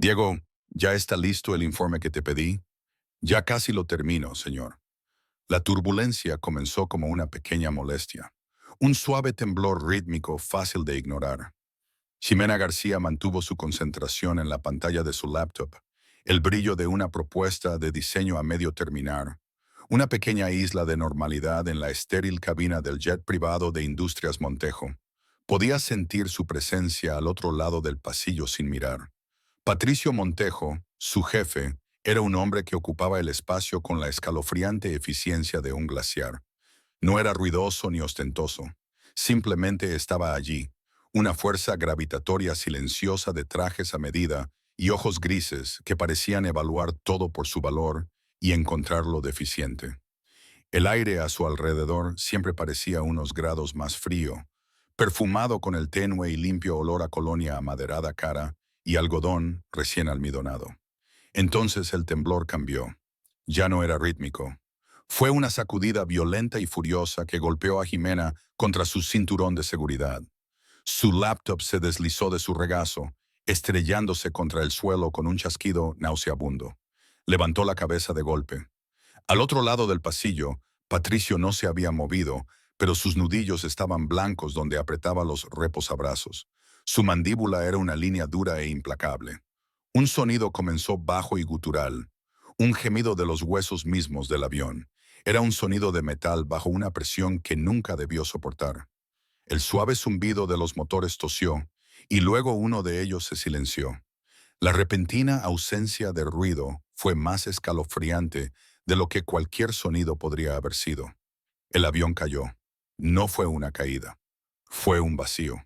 Diego, ¿ya está listo el informe que te pedí? Ya casi lo termino, señor. La turbulencia comenzó como una pequeña molestia, un suave temblor rítmico fácil de ignorar. Ximena García mantuvo su concentración en la pantalla de su laptop, el brillo de una propuesta de diseño a medio terminar, una pequeña isla de normalidad en la estéril cabina del jet privado de Industrias Montejo. Podía sentir su presencia al otro lado del pasillo sin mirar. Patricio Montejo, su jefe, era un hombre que ocupaba el espacio con la escalofriante eficiencia de un glaciar. No era ruidoso ni ostentoso. Simplemente estaba allí, una fuerza gravitatoria silenciosa de trajes a medida y ojos grises que parecían evaluar todo por su valor y encontrarlo deficiente. El aire a su alrededor siempre parecía unos grados más frío, perfumado con el tenue y limpio olor a colonia amaderada cara y algodón recién almidonado. Entonces el temblor cambió. Ya no era rítmico. Fue una sacudida violenta y furiosa que golpeó a Ximena contra su cinturón de seguridad. Su laptop se deslizó de su regazo, estrellándose contra el suelo con un chasquido nauseabundo. Levantó la cabeza de golpe. Al otro lado del pasillo, Patricio no se había movido, pero sus nudillos estaban blancos donde apretaba los reposabrazos. Su mandíbula era una línea dura e implacable. Un sonido comenzó bajo y gutural, un gemido de los huesos mismos del avión. Era un sonido de metal bajo una presión que nunca debió soportar. El suave zumbido de los motores tosió, y luego uno de ellos se silenció. La repentina ausencia de ruido fue más escalofriante de lo que cualquier sonido podría haber sido. El avión cayó. No fue una caída. Fue un vacío.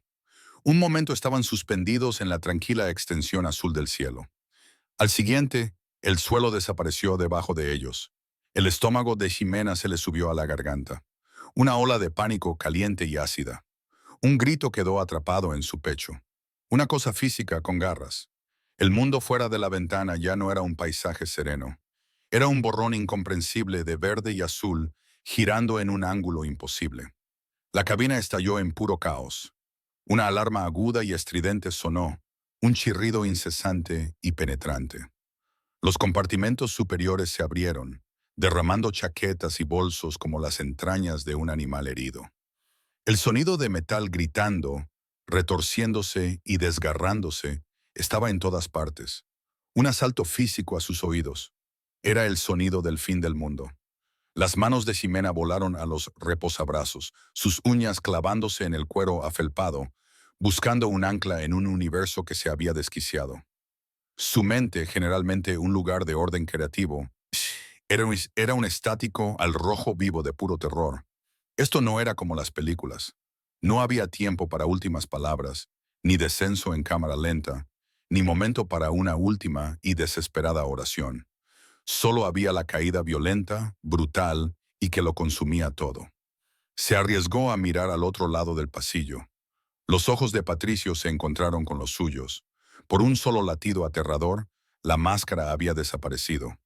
Un momento estaban suspendidos en la tranquila extensión azul del cielo. Al siguiente, el suelo desapareció debajo de ellos. El estómago de Ximena se le subió a la garganta. Una ola de pánico caliente y ácida. Un grito quedó atrapado en su pecho. Una cosa física con garras. El mundo fuera de la ventana ya no era un paisaje sereno. Era un borrón incomprensible de verde y azul girando en un ángulo imposible. La cabina estalló en puro caos. Una alarma aguda y estridente sonó, un chirrido incesante y penetrante. Los compartimentos superiores se abrieron, derramando chaquetas y bolsos como las entrañas de un animal herido. El sonido de metal gritando, retorciéndose y desgarrándose, estaba en todas partes. Un asalto físico a sus oídos. Era el sonido del fin del mundo. Las manos de Ximena volaron a los reposabrazos, sus uñas clavándose en el cuero afelpado, buscando un ancla en un universo que se había desquiciado. Su mente, generalmente un lugar de orden creativo, era un estático al rojo vivo de puro terror. Esto no era como las películas. No había tiempo para últimas palabras, ni descenso en cámara lenta, ni momento para una última y desesperada oración. Solo había la caída violenta, brutal y que lo consumía todo. Se arriesgó a mirar al otro lado del pasillo. Los ojos de Patricio se encontraron con los suyos. Por un solo latido aterrador, la máscara había desaparecido.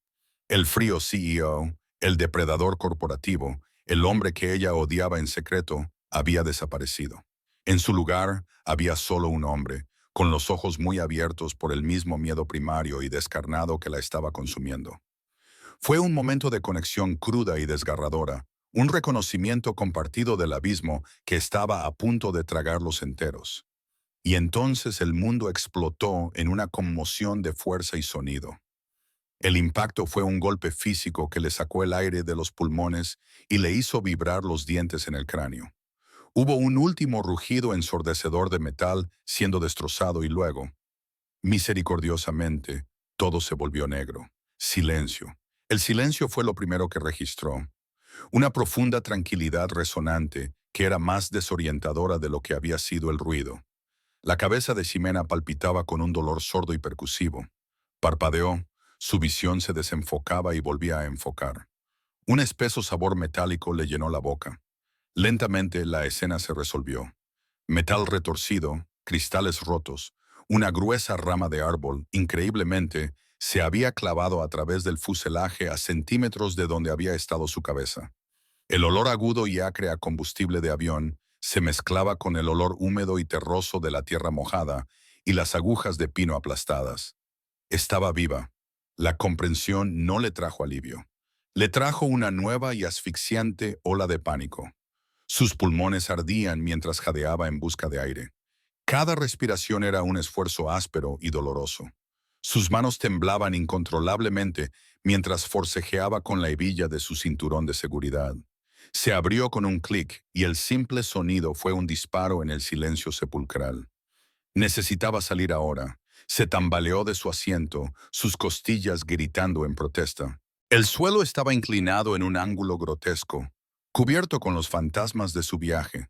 El frío CEO, el depredador corporativo, el hombre que ella odiaba en secreto, había desaparecido. En su lugar había solo un hombre, con los ojos muy abiertos por el mismo miedo primario y descarnado que la estaba consumiendo. Fue un momento de conexión cruda y desgarradora, un reconocimiento compartido del abismo que estaba a punto de tragarlos enteros. Y entonces el mundo explotó en una conmoción de fuerza y sonido. El impacto fue un golpe físico que le sacó el aire de los pulmones y le hizo vibrar los dientes en el cráneo. Hubo un último rugido ensordecedor de metal siendo destrozado y luego, misericordiosamente, todo se volvió negro. Silencio. El silencio fue lo primero que registró. Una profunda tranquilidad resonante que era más desorientadora de lo que había sido el ruido. La cabeza de Ximena palpitaba con un dolor sordo y percusivo. Parpadeó, su visión se desenfocaba y volvía a enfocar. Un espeso sabor metálico le llenó la boca. Lentamente la escena se resolvió. Metal retorcido, cristales rotos, una gruesa rama de árbol, increíblemente, se había clavado a través del fuselaje a centímetros de donde había estado su cabeza. El olor agudo y acre a combustible de avión se mezclaba con el olor húmedo y terroso de la tierra mojada y las agujas de pino aplastadas. Estaba viva. La comprensión no le trajo alivio. Le trajo una nueva y asfixiante ola de pánico. Sus pulmones ardían mientras jadeaba en busca de aire. Cada respiración era un esfuerzo áspero y doloroso. Sus manos temblaban incontrolablemente mientras forcejeaba con la hebilla de su cinturón de seguridad. Se abrió con un clic y el simple sonido fue un disparo en el silencio sepulcral. Necesitaba salir ahora. Se tambaleó de su asiento, sus costillas gritando en protesta. El suelo estaba inclinado en un ángulo grotesco, cubierto con los fantasmas de su viaje.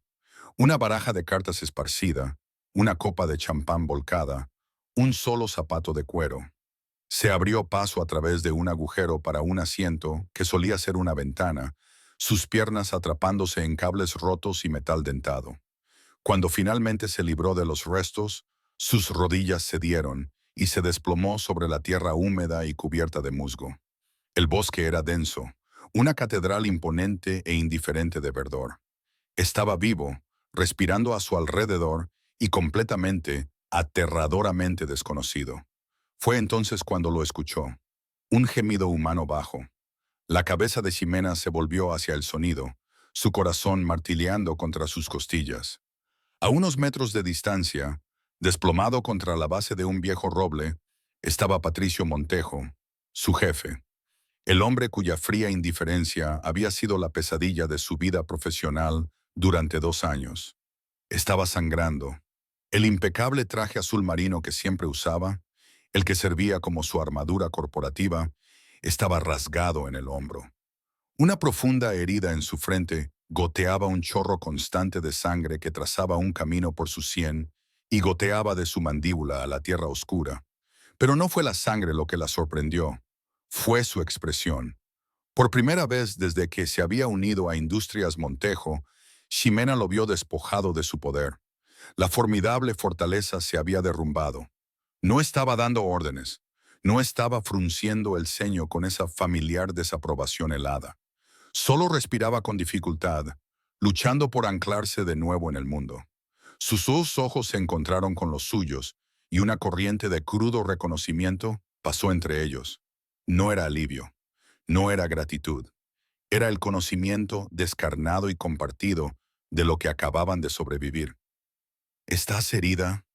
Una baraja de cartas esparcida, una copa de champán volcada, un solo zapato de cuero. Se abrió paso a través de un agujero para un asiento que solía ser una ventana, sus piernas atrapándose en cables rotos y metal dentado. Cuando finalmente se libró de los restos, sus rodillas cedieron y se desplomó sobre la tierra húmeda y cubierta de musgo. El bosque era denso, una catedral imponente e indiferente de verdor. Estaba vivo, respirando a su alrededor y completamente, aterradoramente desconocido. Fue entonces cuando lo escuchó. Un gemido humano bajo. La cabeza de Ximena se volvió hacia el sonido, su corazón martilleando contra sus costillas. A unos metros de distancia, desplomado contra la base de un viejo roble, estaba Patricio Montejo, su jefe, el hombre cuya fría indiferencia había sido la pesadilla de su vida profesional durante 2 años. Estaba sangrando. El impecable traje azul marino que siempre usaba, el que servía como su armadura corporativa, estaba rasgado en el hombro. Una profunda herida en su frente goteaba un chorro constante de sangre que trazaba un camino por su sien y goteaba de su mandíbula a la tierra oscura. Pero no fue la sangre lo que la sorprendió, fue su expresión. Por primera vez desde que se había unido a Industrias Montejo, Ximena lo vio despojado de su poder. La formidable fortaleza se había derrumbado. No estaba dando órdenes, no estaba frunciendo el ceño con esa familiar desaprobación helada. Solo respiraba con dificultad, luchando por anclarse de nuevo en el mundo. Sus dos ojos se encontraron con los suyos, y una corriente de crudo reconocimiento pasó entre ellos. No era alivio, no era gratitud, era el conocimiento descarnado y compartido de lo que acababan de sobrevivir. ¿Estás herida?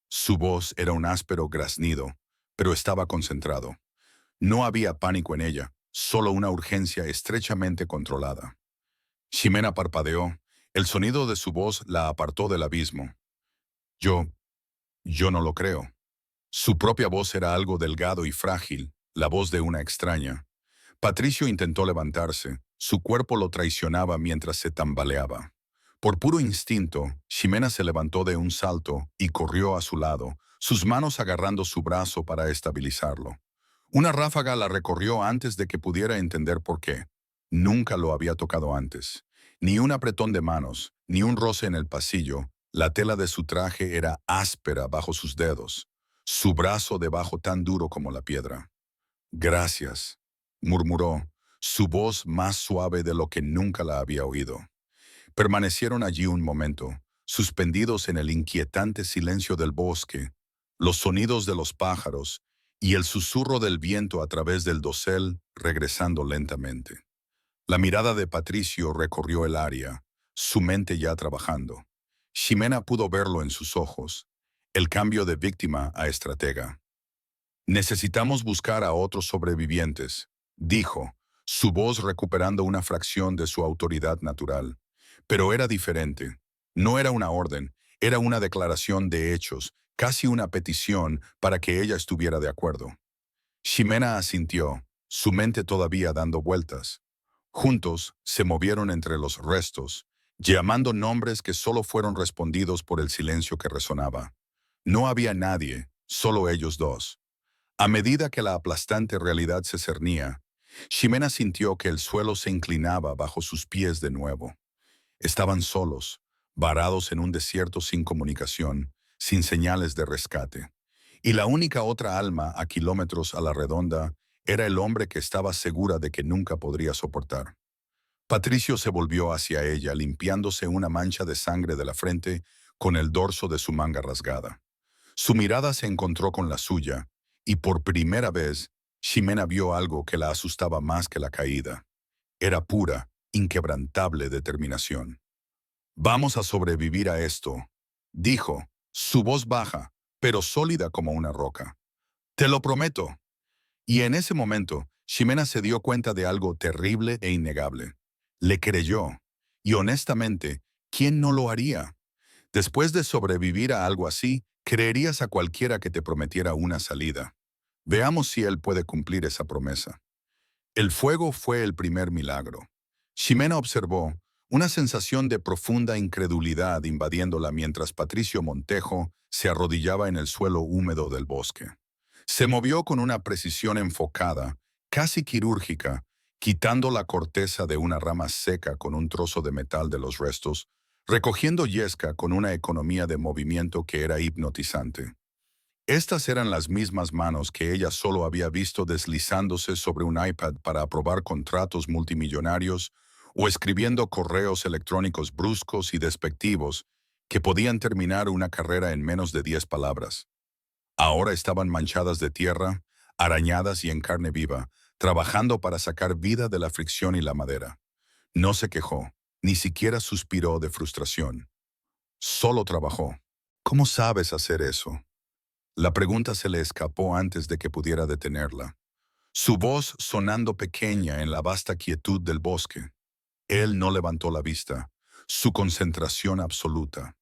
Su voz era un áspero graznido, pero estaba concentrado. No había pánico en ella, solo una urgencia estrechamente controlada. Ximena parpadeó. El sonido de su voz la apartó del abismo. Yo, yo no lo creo. Su propia voz era algo delgado y frágil, la voz de una extraña. Patricio intentó levantarse. Su cuerpo lo traicionaba mientras se tambaleaba. Por puro instinto, Ximena se levantó de un salto y corrió a su lado, sus manos agarrando su brazo para estabilizarlo. Una ráfaga la recorrió antes de que pudiera entender por qué. Nunca lo había tocado antes. Ni un apretón de manos, ni un roce en el pasillo. La tela de su traje era áspera bajo sus dedos, su brazo debajo tan duro como la piedra. Gracias, murmuró, su voz más suave de lo que nunca la había oído. Permanecieron allí un momento, suspendidos en el inquietante silencio del bosque, los sonidos de los pájaros y el susurro del viento a través del dosel regresando lentamente. La mirada de Patricio recorrió el área, su mente ya trabajando. Ximena pudo verlo en sus ojos, el cambio de víctima a estratega. Necesitamos buscar a otros sobrevivientes, dijo, su voz recuperando una fracción de su autoridad natural. Pero era diferente. No era una orden, era una declaración de hechos, casi una petición para que ella estuviera de acuerdo. Ximena asintió, su mente todavía dando vueltas. Juntos se movieron entre los restos, llamando nombres que solo fueron respondidos por el silencio que resonaba. No había nadie, solo ellos dos. A medida que la aplastante realidad se cernía, Ximena sintió que el suelo se inclinaba bajo sus pies de nuevo. Estaban solos, varados en un desierto sin comunicación, sin señales de rescate. Y la única otra alma a kilómetros a la redonda era el hombre que estaba segura de que nunca podría soportar. Patricio se volvió hacia ella, limpiándose una mancha de sangre de la frente con el dorso de su manga rasgada. Su mirada se encontró con la suya, y por primera vez, Ximena vio algo que la asustaba más que la caída. Era pura, inquebrantable determinación. «Vamos a sobrevivir a esto», dijo, su voz baja, pero sólida como una roca. «Te lo prometo». Y en ese momento, Ximena se dio cuenta de algo terrible e innegable. Le creyó. Y honestamente, ¿quién no lo haría? Después de sobrevivir a algo así, creerías a cualquiera que te prometiera una salida. Veamos si él puede cumplir esa promesa. El fuego fue el primer milagro. Ximena observó, una sensación de profunda incredulidad invadiéndola mientras Patricio Montejo se arrodillaba en el suelo húmedo del bosque. Se movió con una precisión enfocada, casi quirúrgica, quitando la corteza de una rama seca con un trozo de metal de los restos, recogiendo yesca con una economía de movimiento que era hipnotizante. Estas eran las mismas manos que ella solo había visto deslizándose sobre un iPad para aprobar contratos multimillonarios o escribiendo correos electrónicos bruscos y despectivos que podían terminar una carrera en menos de 10 palabras. Ahora estaban manchadas de tierra, arañadas y en carne viva, trabajando para sacar vida de la fricción y la madera. No se quejó, ni siquiera suspiró de frustración. Solo trabajó. ¿Cómo sabes hacer eso? La pregunta se le escapó antes de que pudiera detenerla. Su voz sonando pequeña en la vasta quietud del bosque. Él no levantó la vista. Su concentración absoluta.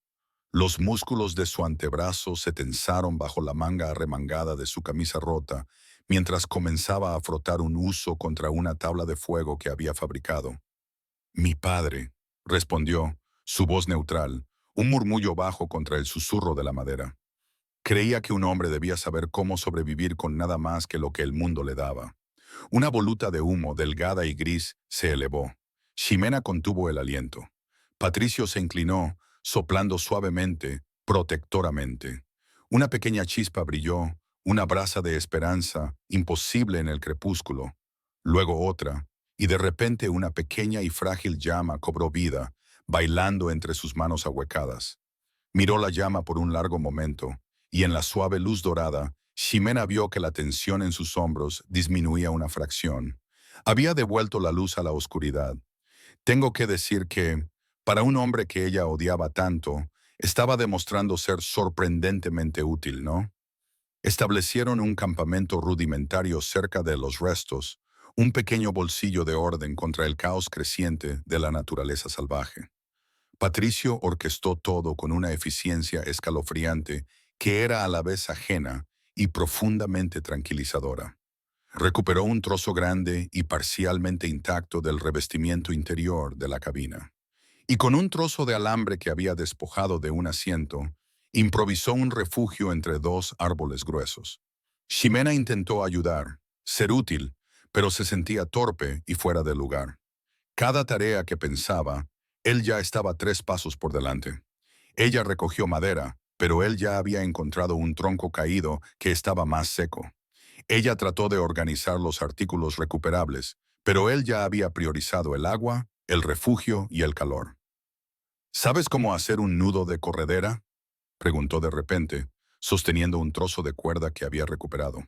Los músculos de su antebrazo se tensaron bajo la manga arremangada de su camisa rota, mientras comenzaba a frotar un huso contra una tabla de fuego que había fabricado. «Mi padre», respondió, su voz neutral, un murmullo bajo contra el susurro de la madera. Creía que un hombre debía saber cómo sobrevivir con nada más que lo que el mundo le daba. Una voluta de humo delgada y gris se elevó. Ximena contuvo el aliento. Patricio se inclinó, soplando suavemente, protectoramente. Una pequeña chispa brilló, una brasa de esperanza, imposible en el crepúsculo. Luego otra, y de repente una pequeña y frágil llama cobró vida, bailando entre sus manos ahuecadas. Miró la llama por un largo momento, y en la suave luz dorada, Ximena vio que la tensión en sus hombros disminuía una fracción. Había devuelto la luz a la oscuridad. Tengo que decir que, para un hombre que ella odiaba tanto, estaba demostrando ser sorprendentemente útil, ¿no? Establecieron un campamento rudimentario cerca de los restos, un pequeño bolsillo de orden contra el caos creciente de la naturaleza salvaje. Patricio orquestó todo con una eficiencia escalofriante que era a la vez ajena y profundamente tranquilizadora. Recuperó un trozo grande y parcialmente intacto del revestimiento interior de la cabina. Y con un trozo de alambre que había despojado de un asiento, improvisó un refugio entre dos árboles gruesos. Ximena intentó ayudar, ser útil, pero se sentía torpe y fuera de lugar. Cada tarea que pensaba, él ya estaba 3 pasos por delante. Ella recogió madera, pero él ya había encontrado un tronco caído que estaba más seco. Ella trató de organizar los artículos recuperables, pero él ya había priorizado el agua, el refugio y el calor. ¿Sabes cómo hacer un nudo de corredera?, preguntó de repente, sosteniendo un trozo de cuerda que había recuperado.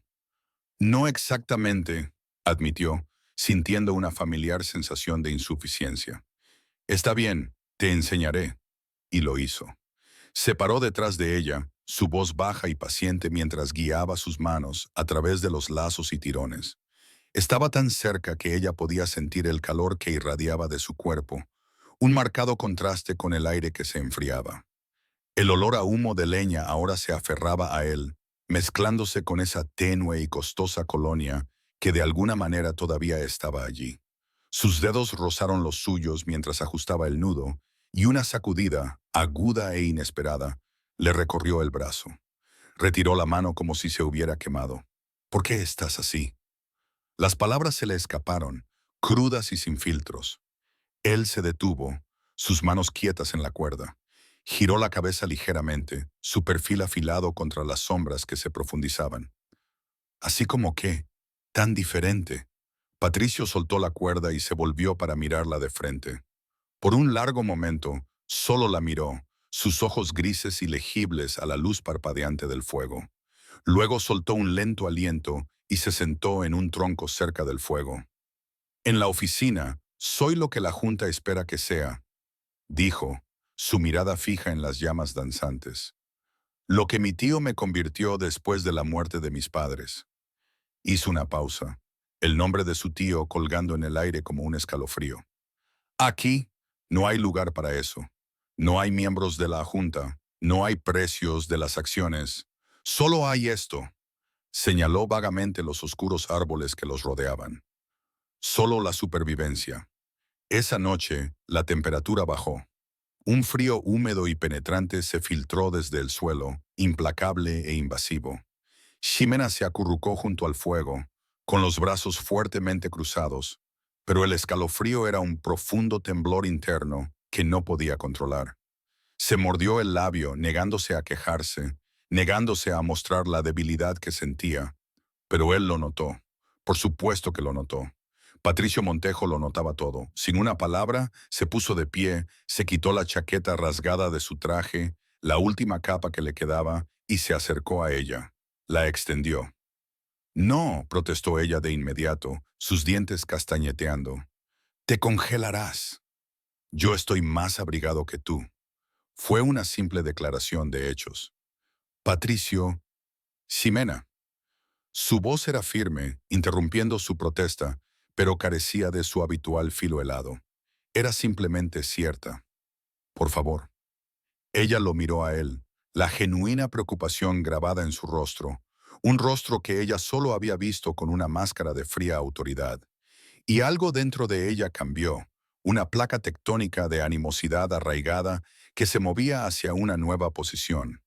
No exactamente, admitió, sintiendo una familiar sensación de insuficiencia. Está bien, te enseñaré. Y lo hizo. Se paró detrás de ella, su voz baja y paciente mientras guiaba sus manos a través de los lazos y tirones. Estaba tan cerca que ella podía sentir el calor que irradiaba de su cuerpo, un marcado contraste con el aire que se enfriaba. El olor a humo de leña ahora se aferraba a él, mezclándose con esa tenue y costosa colonia que de alguna manera todavía estaba allí. Sus dedos rozaron los suyos mientras ajustaba el nudo, y una sacudida, aguda e inesperada, le recorrió el brazo. Retiró la mano como si se hubiera quemado. «¿Por qué estás así?». Las palabras se le escaparon, crudas y sin filtros. Él se detuvo, sus manos quietas en la cuerda. Giró la cabeza ligeramente, su perfil afilado contra las sombras que se profundizaban. «¿Así como qué? Tan diferente». Patricio soltó la cuerda y se volvió para mirarla de frente. Por un largo momento, solo la miró, sus ojos grises y legibles a la luz parpadeante del fuego. Luego soltó un lento aliento y se sentó en un tronco cerca del fuego. En la oficina, soy lo que la Junta espera que sea, dijo, su mirada fija en las llamas danzantes. Lo que mi tío me convirtió después de la muerte de mis padres. Hizo una pausa, el nombre de su tío colgando en el aire como un escalofrío. Aquí no hay lugar para eso. No hay miembros de la Junta, no hay precios de las acciones. Solo hay esto. Señaló vagamente los oscuros árboles que los rodeaban. Solo la supervivencia. Esa noche, la temperatura bajó. Un frío húmedo y penetrante se filtró desde el suelo, implacable e invasivo. Ximena se acurrucó junto al fuego, con los brazos fuertemente cruzados, pero el escalofrío era un profundo temblor interno que no podía controlar. Se mordió el labio, negándose a quejarse, negándose a mostrar la debilidad que sentía, pero él lo notó. Por supuesto que lo notó. Patricio Montejo lo notaba todo. Sin una palabra, se puso de pie, se quitó la chaqueta rasgada de su traje, la última capa que le quedaba, y se acercó a ella. La extendió. No, protestó ella de inmediato, sus dientes castañeteando. Te congelarás. Yo estoy más abrigado que tú. Fue una simple declaración de hechos. Patricio, Ximena. Su voz era firme, interrumpiendo su protesta, pero carecía de su habitual filo helado. Era simplemente cierta. Por favor. Ella lo miró a él, la genuina preocupación grabada en su rostro, un rostro que ella solo había visto con una máscara de fría autoridad. Y algo dentro de ella cambió, una placa tectónica de animosidad arraigada que se movía hacia una nueva posición.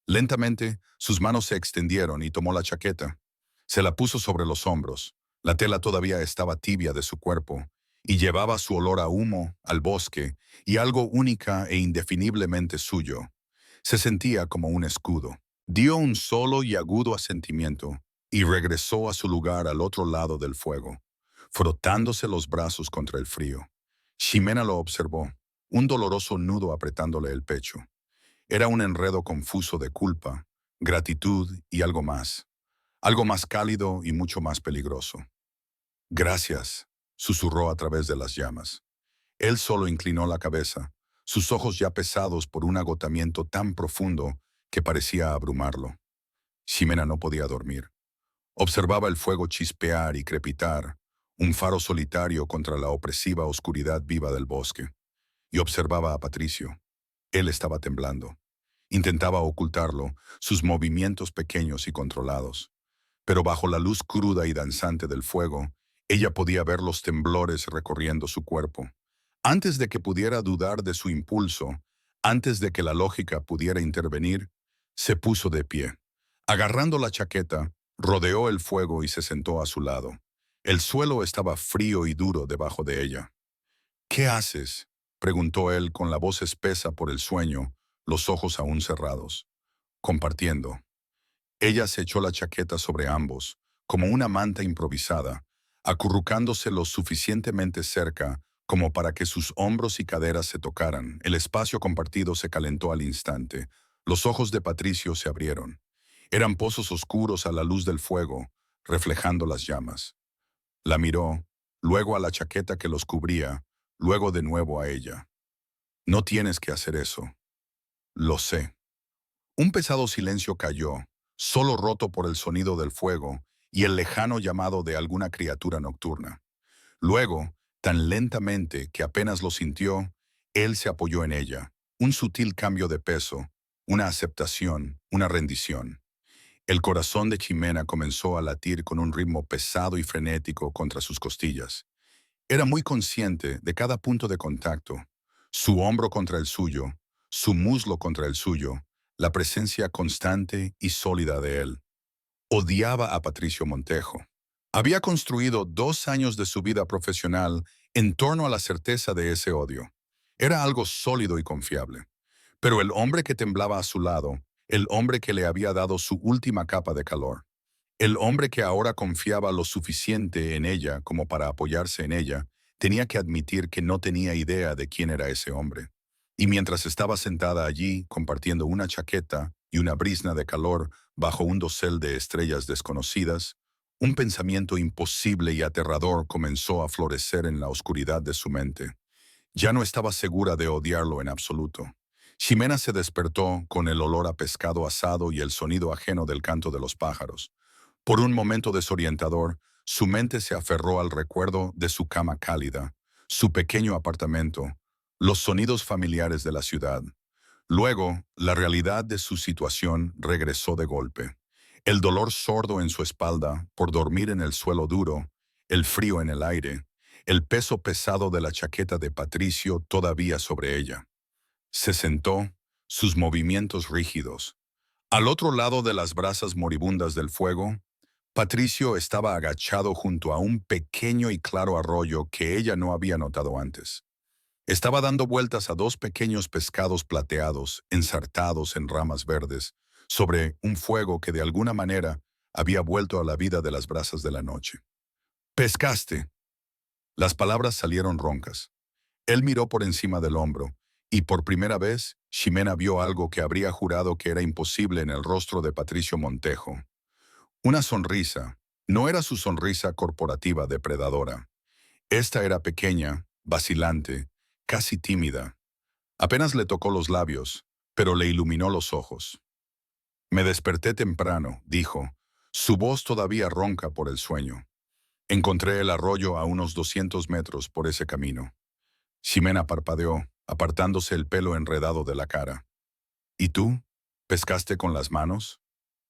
Lentamente, sus manos se extendieron y tomó la chaqueta. Se la puso sobre los hombros. La tela todavía estaba tibia de su cuerpo, y llevaba su olor a humo, al bosque, y algo única e indefiniblemente suyo. Se sentía como un escudo. Dio un solo y agudo asentimiento, y regresó a su lugar al otro lado del fuego, frotándose los brazos contra el frío. Ximena lo observó, un doloroso nudo apretándole el pecho. Era un enredo confuso de culpa, gratitud y algo más cálido y mucho más peligroso. Gracias, susurró a través de las llamas. Él solo inclinó la cabeza, sus ojos ya pesados por un agotamiento tan profundo que parecía abrumarlo. Ximena no podía dormir. Observaba el fuego chispear y crepitar, un faro solitario contra la opresiva oscuridad viva del bosque. Y observaba a Patricio. Él estaba temblando. Intentaba ocultarlo, sus movimientos pequeños y controlados. Pero bajo la luz cruda y danzante del fuego, ella podía ver los temblores recorriendo su cuerpo. Antes de que pudiera dudar de su impulso, antes de que la lógica pudiera intervenir, se puso de pie. Agarrando la chaqueta, rodeó el fuego y se sentó a su lado. El suelo estaba frío y duro debajo de ella. ¿Qué haces?, preguntó él con la voz espesa por el sueño, los ojos aún cerrados. Compartiendo. Ella se echó la chaqueta sobre ambos, como una manta improvisada, acurrucándose lo suficientemente cerca como para que sus hombros y caderas se tocaran. El espacio compartido se calentó al instante. Los ojos de Patricio se abrieron. Eran pozos oscuros a la luz del fuego, reflejando las llamas. La miró, luego a la chaqueta que los cubría, luego de nuevo a ella. No tienes que hacer eso. Lo sé. Un pesado silencio cayó, solo roto por el sonido del fuego y el lejano llamado de alguna criatura nocturna. Luego, tan lentamente que apenas lo sintió, él se apoyó en ella. Un sutil cambio de peso, una aceptación, una rendición. El corazón de Ximena comenzó a latir con un ritmo pesado y frenético contra sus costillas. Era muy consciente de cada punto de contacto, su hombro contra el suyo, su muslo contra el suyo, la presencia constante y sólida de él. Odiaba a Patricio Montejo. Había construido 2 años de su vida profesional en torno a la certeza de ese odio. Era algo sólido y confiable. Pero el hombre que temblaba a su lado, el hombre que le había dado su última capa de calor, el hombre que ahora confiaba lo suficiente en ella como para apoyarse en ella, tenía que admitir que no tenía idea de quién era ese hombre. Y mientras estaba sentada allí, compartiendo una chaqueta y una brizna de calor bajo un dosel de estrellas desconocidas, un pensamiento imposible y aterrador comenzó a florecer en la oscuridad de su mente. Ya no estaba segura de odiarlo en absoluto. Ximena se despertó con el olor a pescado asado y el sonido ajeno del canto de los pájaros. Por un momento desorientador, su mente se aferró al recuerdo de su cama cálida, su pequeño apartamento, los sonidos familiares de la ciudad. Luego, la realidad de su situación regresó de golpe. El dolor sordo en su espalda por dormir en el suelo duro, el frío en el aire, el peso pesado de la chaqueta de Patricio todavía sobre ella. Se sentó, sus movimientos rígidos. Al otro lado de las brasas moribundas del fuego, Patricio estaba agachado junto a un pequeño y claro arroyo que ella no había notado antes. Estaba dando vueltas a dos pequeños pescados plateados, ensartados en ramas verdes, sobre un fuego que de alguna manera había vuelto a la vida de las brasas de la noche. «Pescaste». Las palabras salieron roncas. Él miró por encima del hombro, y por primera vez, Ximena vio algo que habría jurado que era imposible en el rostro de Patricio Montejo. Una sonrisa. No era su sonrisa corporativa depredadora. Esta era pequeña, vacilante, casi tímida. Apenas le tocó los labios, pero le iluminó los ojos. «Me desperté temprano», dijo, su voz todavía ronca por el sueño. «Encontré el arroyo a unos 200 metros por ese camino». Ximena parpadeó, apartándose el pelo enredado de la cara. «¿Y tú? ¿Pescaste con las manos?»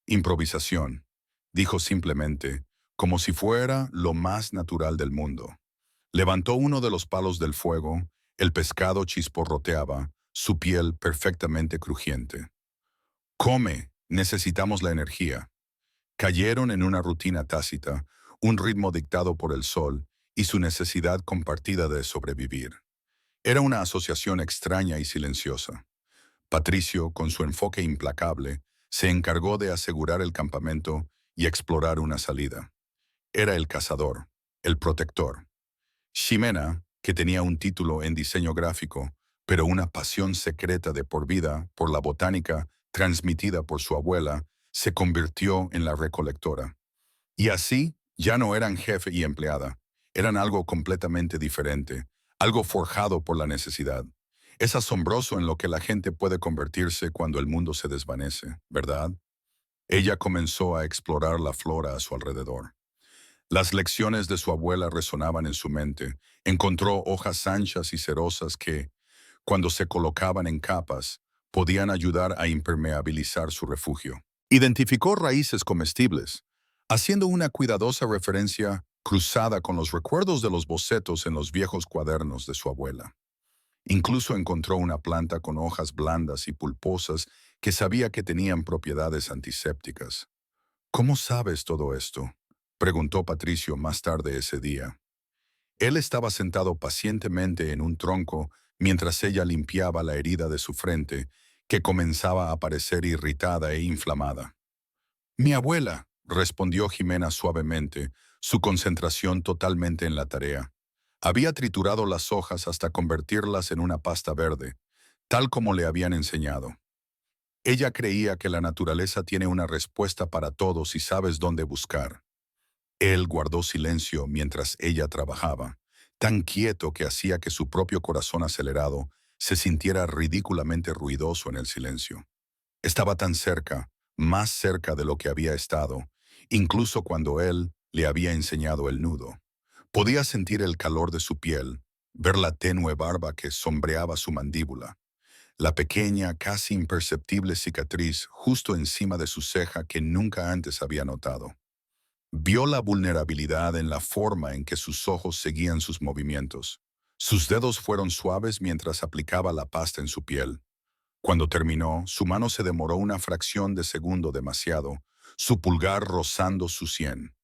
«Improvisación», dijo simplemente, como si fuera lo más natural del mundo. Levantó uno de los palos del fuego, el pescado chisporroteaba, su piel perfectamente crujiente. «Come, necesitamos la energía». Cayeron en una rutina tácita, un ritmo dictado por el sol y su necesidad compartida de sobrevivir. Era una asociación extraña y silenciosa. Patricio, con su enfoque implacable, se encargó de asegurar el campamento y explorar una salida. Era el cazador, el protector. Ximena, que tenía un título en diseño gráfico, pero una pasión secreta de por vida por la botánica transmitida por su abuela, se convirtió en la recolectora. Y así, ya no eran jefe y empleada, eran algo completamente diferente, algo forjado por la necesidad. Es asombroso en lo que la gente puede convertirse cuando el mundo se desvanece, ¿verdad? Ella comenzó a explorar la flora a su alrededor. Las lecciones de su abuela resonaban en su mente. Encontró hojas anchas y cerosas que, cuando se colocaban en capas, podían ayudar a impermeabilizar su refugio. Identificó raíces comestibles, haciendo una cuidadosa referencia cruzada con los recuerdos de los bocetos en los viejos cuadernos de su abuela. Incluso encontró una planta con hojas blandas y pulposas que sabía que tenían propiedades antisépticas. «¿Cómo sabes todo esto?», preguntó Patricio más tarde ese día. Él estaba sentado pacientemente en un tronco mientras ella limpiaba la herida de su frente, que comenzaba a parecer irritada e inflamada. «Mi abuela», respondió Ximena suavemente, su concentración totalmente en la tarea. Había triturado las hojas hasta convertirlas en una pasta verde, tal como le habían enseñado. Ella creía que la naturaleza tiene una respuesta para todo si sabes dónde buscar. Él guardó silencio mientras ella trabajaba, tan quieto que hacía que su propio corazón acelerado se sintiera ridículamente ruidoso en el silencio. Estaba tan cerca, más cerca de lo que había estado, incluso cuando él le había enseñado el nudo. Podía sentir el calor de su piel, ver la tenue barba que sombreaba su mandíbula, la pequeña, casi imperceptible cicatriz justo encima de su ceja que nunca antes había notado. Vio la vulnerabilidad en la forma en que sus ojos seguían sus movimientos. Sus dedos fueron suaves mientras aplicaba la pasta en su piel. Cuando terminó, su mano se demoró una fracción de segundo demasiado, su pulgar rozando su sien.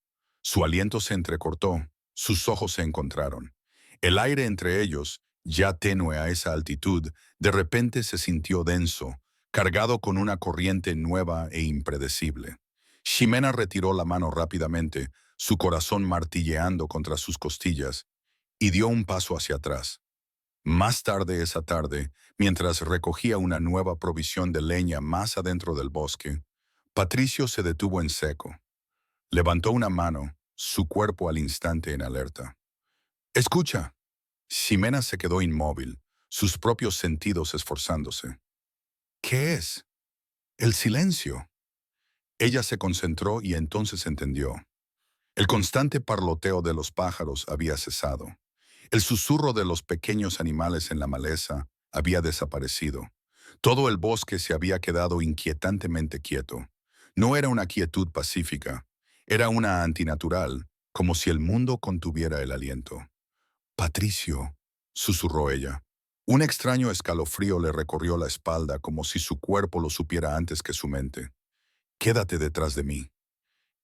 Su aliento se entrecortó, sus ojos se encontraron. El aire entre ellos, ya tenue a esa altitud, de repente se sintió denso, cargado con una corriente nueva e impredecible. Ximena retiró la mano rápidamente, su corazón martilleando contra sus costillas, y dio un paso hacia atrás. Más tarde esa tarde, mientras recogía una nueva provisión de leña más adentro del bosque, Patricio se detuvo en seco. Levantó una mano, su cuerpo al instante en alerta. «Escucha». Ximena se quedó inmóvil, sus propios sentidos esforzándose. «¿Qué es?» «El silencio». Ella se concentró y entonces entendió. El constante parloteo de los pájaros había cesado. El susurro de los pequeños animales en la maleza había desaparecido. Todo el bosque se había quedado inquietantemente quieto. No era una quietud pacífica, era una antinatural, como si el mundo contuviera el aliento. «Patricio», susurró ella. Un extraño escalofrío le recorrió la espalda como si su cuerpo lo supiera antes que su mente. «Quédate detrás de mí».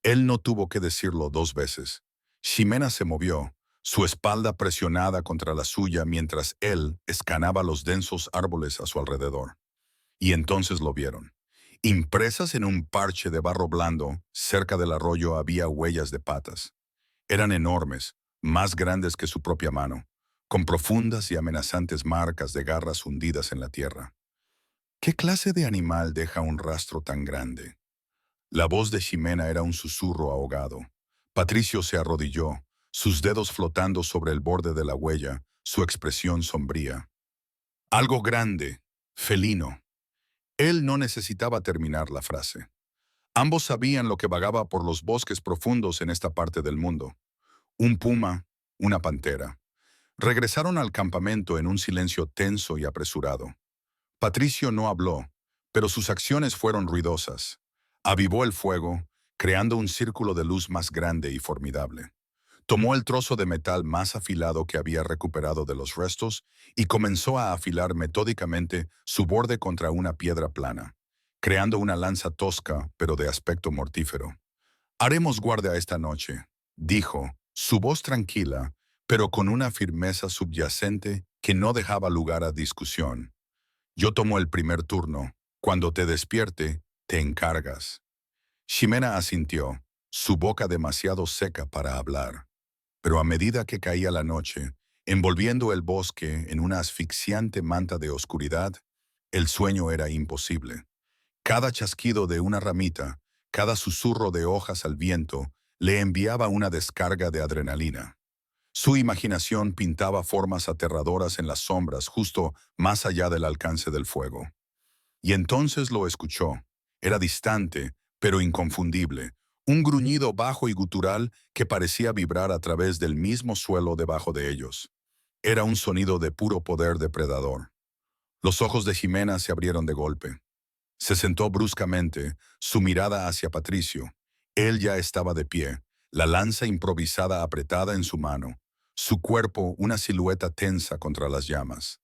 Él no tuvo que decirlo dos veces. Ximena se movió, su espalda presionada contra la suya mientras él escanaba los densos árboles a su alrededor. Y entonces lo vieron. Impresas en un parche de barro blando, cerca del arroyo había huellas de patas. Eran enormes, más grandes que su propia mano, con profundas y amenazantes marcas de garras hundidas en la tierra. ¿Qué clase de animal deja un rastro tan grande? La voz de Ximena era un susurro ahogado. Patricio se arrodilló, sus dedos flotando sobre el borde de la huella, su expresión sombría. «Algo grande, felino». Él no necesitaba terminar la frase. Ambos sabían lo que vagaba por los bosques profundos en esta parte del mundo. Un puma, una pantera. Regresaron al campamento en un silencio tenso y apresurado. Patricio no habló, pero sus acciones fueron ruidosas. Avivó el fuego, creando un círculo de luz más grande y formidable. Tomó el trozo de metal más afilado que había recuperado de los restos y comenzó a afilar metódicamente su borde contra una piedra plana, creando una lanza tosca pero de aspecto mortífero. «Haremos guardia esta noche», dijo, su voz tranquila, pero con una firmeza subyacente que no dejaba lugar a discusión. «Yo tomo el primer turno. Cuando te despierte, te encargas». Ximena asintió, su boca demasiado seca para hablar. Pero a medida que caía la noche, envolviendo el bosque en una asfixiante manta de oscuridad, el sueño era imposible. Cada chasquido de una ramita, cada susurro de hojas al viento, le enviaba una descarga de adrenalina. Su imaginación pintaba formas aterradoras en las sombras justo más allá del alcance del fuego. Y entonces lo escuchó. Era distante, pero inconfundible. Un gruñido bajo y gutural que parecía vibrar a través del mismo suelo debajo de ellos. Era un sonido de puro poder depredador. Los ojos de Ximena se abrieron de golpe. Se sentó bruscamente, su mirada hacia Patricio. Él ya estaba de pie, la lanza improvisada apretada en su mano, su cuerpo una silueta tensa contra las llamas.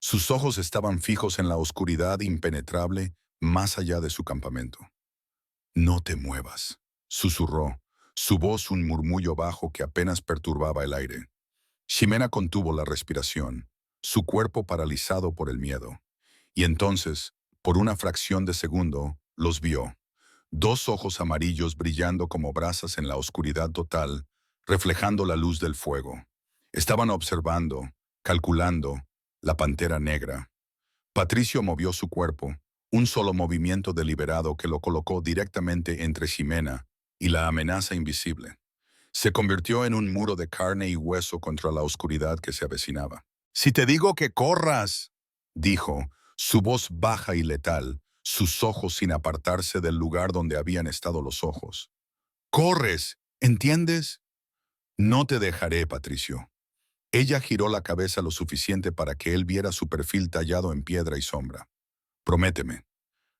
Sus ojos estaban fijos en la oscuridad impenetrable más allá de su campamento. «No te muevas», susurró, su voz un murmullo bajo que apenas perturbaba el aire. Ximena contuvo la respiración, su cuerpo paralizado por el miedo. Y entonces, por una fracción de segundo, los vio. Dos ojos amarillos brillando como brasas en la oscuridad total, reflejando la luz del fuego. Estaban observando, calculando, la pantera negra. Patricio movió su cuerpo, un solo movimiento deliberado que lo colocó directamente entre Ximena y la amenaza invisible. Se convirtió en un muro de carne y hueso contra la oscuridad que se avecinaba. «Si te digo que corras», dijo, su voz baja y letal, sus ojos sin apartarse del lugar donde habían estado los ojos. «Corres, ¿entiendes?» «No te dejaré, Patricio». Ella giró la cabeza lo suficiente para que él viera su perfil tallado en piedra y sombra. «Prométeme».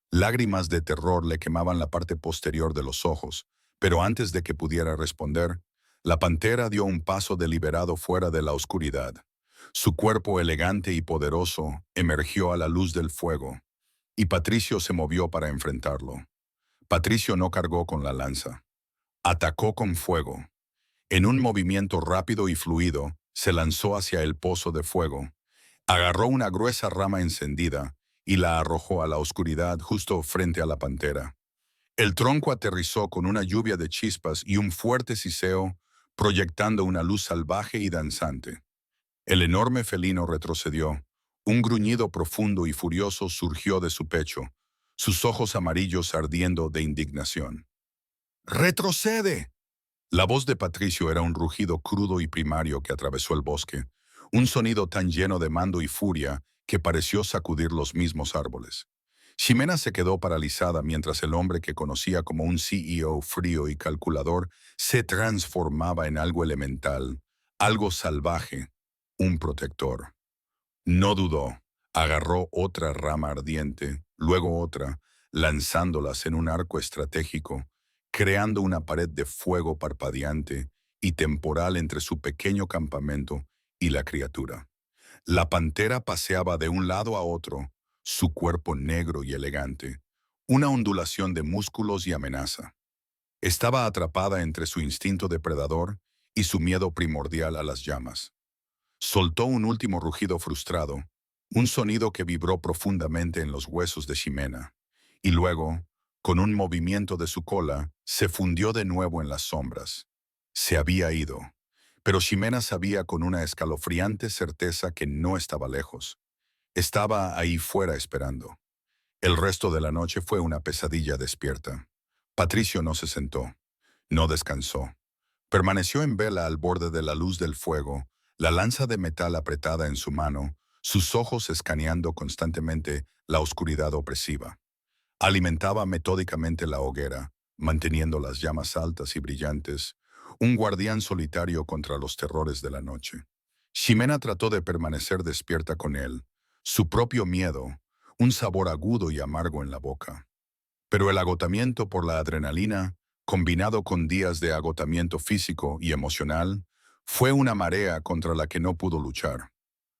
Lágrimas de terror le quemaban la parte posterior de los ojos, pero antes de que pudiera responder, la pantera dio un paso deliberado fuera de la oscuridad. Su cuerpo elegante y poderoso emergió a la luz del fuego, y Patricio se movió para enfrentarlo. Patricio no cargó con la lanza. Atacó con fuego. En un movimiento rápido y fluido, se lanzó hacia el pozo de fuego. Agarró una gruesa rama encendida y la arrojó a la oscuridad justo frente a la pantera. El tronco aterrizó con una lluvia de chispas y un fuerte siseo, proyectando una luz salvaje y danzante. El enorme felino retrocedió. Un gruñido profundo y furioso surgió de su pecho. sus ojos amarillos ardiendo de indignación. ¡Retrocede! La voz de Patricio era un rugido crudo y primario que atravesó el bosque, un sonido tan lleno de mando y furia que pareció sacudir los mismos árboles. Ximena se quedó paralizada mientras el hombre que conocía como un CEO frío y calculador se transformaba en algo elemental, algo salvaje, un protector. No dudó, agarró otra rama ardiente, luego otra, lanzándolas en un arco estratégico, creando una pared de fuego parpadeante y temporal entre su pequeño campamento y la criatura. La pantera paseaba de un lado a otro, su cuerpo negro y elegante, una ondulación de músculos y amenaza. Estaba atrapada entre su instinto depredador y su miedo primordial a las llamas. Soltó un último rugido frustrado, un sonido que vibró profundamente en los huesos de Ximena, y luego, con un movimiento de su cola, se fundió de nuevo en las sombras. Se había ido, pero Ximena sabía con una escalofriante certeza que no estaba lejos. Estaba ahí fuera esperando. El resto de la noche fue una pesadilla despierta. Patricio no se sentó, no descansó. Permaneció en vela al borde de la luz del fuego, la lanza de metal apretada en su mano, sus ojos escaneando constantemente la oscuridad opresiva. Alimentaba metódicamente la hoguera, manteniendo las llamas altas y brillantes, un guardián solitario contra los terrores de la noche. Ximena trató de permanecer despierta con él, su propio miedo, un sabor agudo y amargo en la boca. Pero el agotamiento por la adrenalina, combinado con días de agotamiento físico y emocional, fue una marea contra la que no pudo luchar.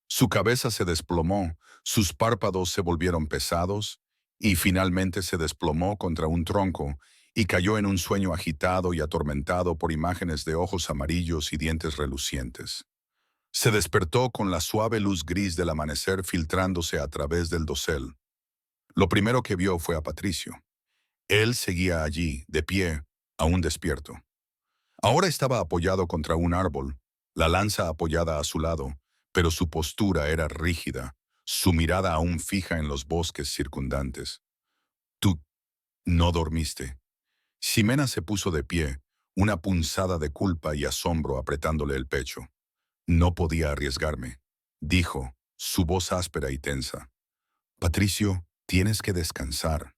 Su cabeza se desplomó, sus párpados se volvieron pesados y finalmente se desplomó contra un tronco y cayó en un sueño agitado y atormentado por imágenes de ojos amarillos y dientes relucientes. Se despertó con la suave luz gris del amanecer filtrándose a través del dosel. Lo primero que vio fue a Patricio. Él seguía allí, de pie, aún despierto. Ahora estaba apoyado contra un árbol, la lanza apoyada a su lado, pero su postura era rígida, su mirada aún fija en los bosques circundantes. Tú no dormiste. Ximena se puso de pie, una punzada de culpa y asombro apretándole el pecho. No podía arriesgarme, dijo, su voz áspera y tensa. Patricio, tienes que descansar.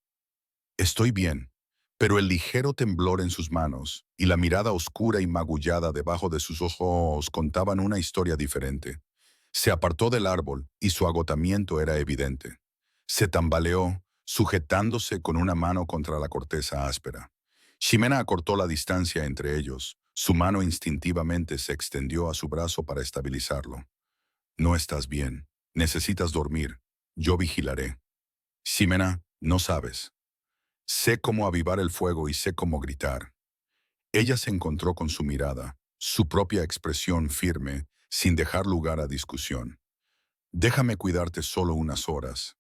Estoy bien, pero el ligero temblor en sus manos y la mirada oscura y magullada debajo de sus ojos contaban una historia diferente. Se apartó del árbol y su agotamiento era evidente. Se tambaleó, sujetándose con una mano contra la corteza áspera. Ximena acortó la distancia entre ellos. Su mano instintivamente se extendió a su brazo para estabilizarlo. No estás bien. Necesitas dormir. Yo vigilaré. Ximena, no sabes. Sé cómo avivar el fuego y sé cómo gritar. Ella se encontró con su mirada, su propia expresión firme, sin dejar lugar a discusión. Déjame cuidarte solo unas horas.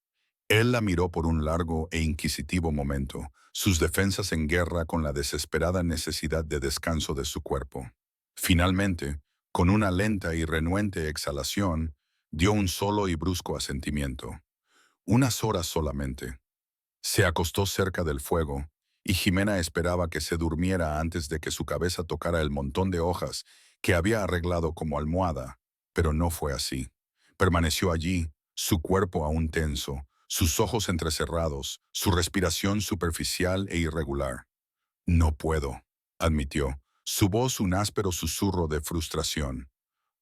Él la miró por un largo e inquisitivo momento, sus defensas en guerra con la desesperada necesidad de descanso de su cuerpo. Finalmente, con una lenta y renuente exhalación, dio un solo y brusco asentimiento. Unas horas solamente. Se acostó cerca del fuego, y Ximena esperaba que se durmiera antes de que su cabeza tocara el montón de hojas que había arreglado como almohada, pero no fue así. Permaneció allí, su cuerpo aún tenso, sus ojos entrecerrados, su respiración superficial e irregular. No puedo, admitió, su voz un áspero susurro de frustración.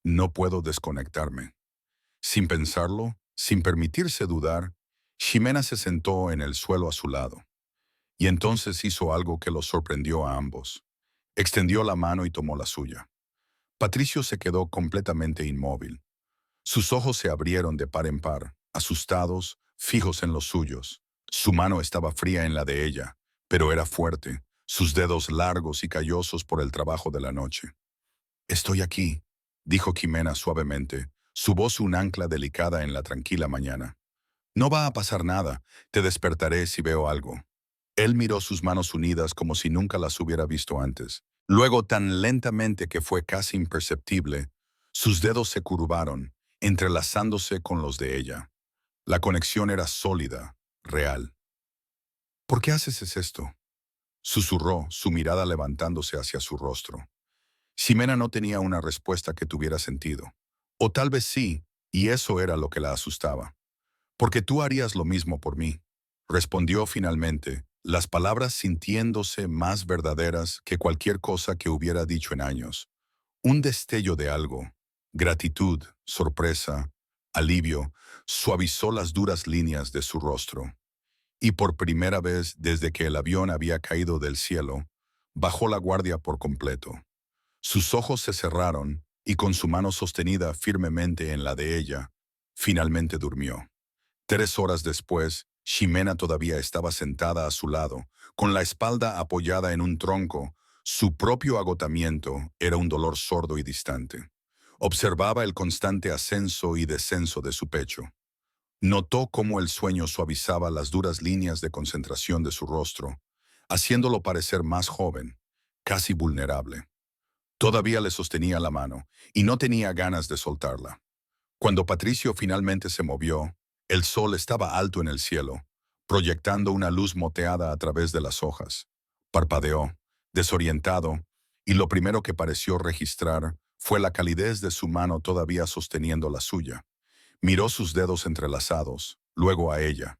No puedo desconectarme. Sin pensarlo, sin permitirse dudar, Ximena se sentó en el suelo a su lado. Y entonces hizo algo que los sorprendió a ambos. Extendió la mano y tomó la suya. Patricio se quedó completamente inmóvil. Sus ojos se abrieron de par en par, asustados, fijos en los suyos. Su mano estaba fría en la de ella, pero era fuerte, sus dedos largos y callosos por el trabajo de la noche. Estoy aquí, dijo Ximena suavemente, su voz un ancla delicada en la tranquila mañana. No va a pasar nada, te despertaré si veo algo. Él miró sus manos unidas como si nunca las hubiera visto antes. Luego, tan lentamente que fue casi imperceptible, sus dedos se curvaron, entrelazándose con los de ella. La conexión era sólida, real. ¿Por qué haces esto? Susurró, su mirada levantándose hacia su rostro. Ximena no tenía una respuesta que tuviera sentido. O tal vez sí, y eso era lo que la asustaba. Porque tú harías lo mismo por mí, respondió finalmente, las palabras sintiéndose más verdaderas que cualquier cosa que hubiera dicho en años. Un destello de algo, gratitud, sorpresa, alivio, suavizó las duras líneas de su rostro. Y por primera vez desde que el avión había caído del cielo, bajó la guardia por completo. Sus ojos se cerraron y con su mano sostenida firmemente en la de ella, finalmente durmió. 3 horas después, Ximena todavía estaba sentada a su lado, con la espalda apoyada en un tronco. Su propio agotamiento era un dolor sordo y distante. Observaba el constante ascenso y descenso de su pecho. Notó cómo el sueño suavizaba las duras líneas de concentración de su rostro, haciéndolo parecer más joven, casi vulnerable. Todavía le sostenía la mano, y no tenía ganas de soltarla. Cuando Patricio finalmente se movió, el sol estaba alto en el cielo, proyectando una luz moteada a través de las hojas. Parpadeó, desorientado, y lo primero que pareció registrar fue la calidez de su mano todavía sosteniendo la suya. Miró sus dedos entrelazados, luego a ella.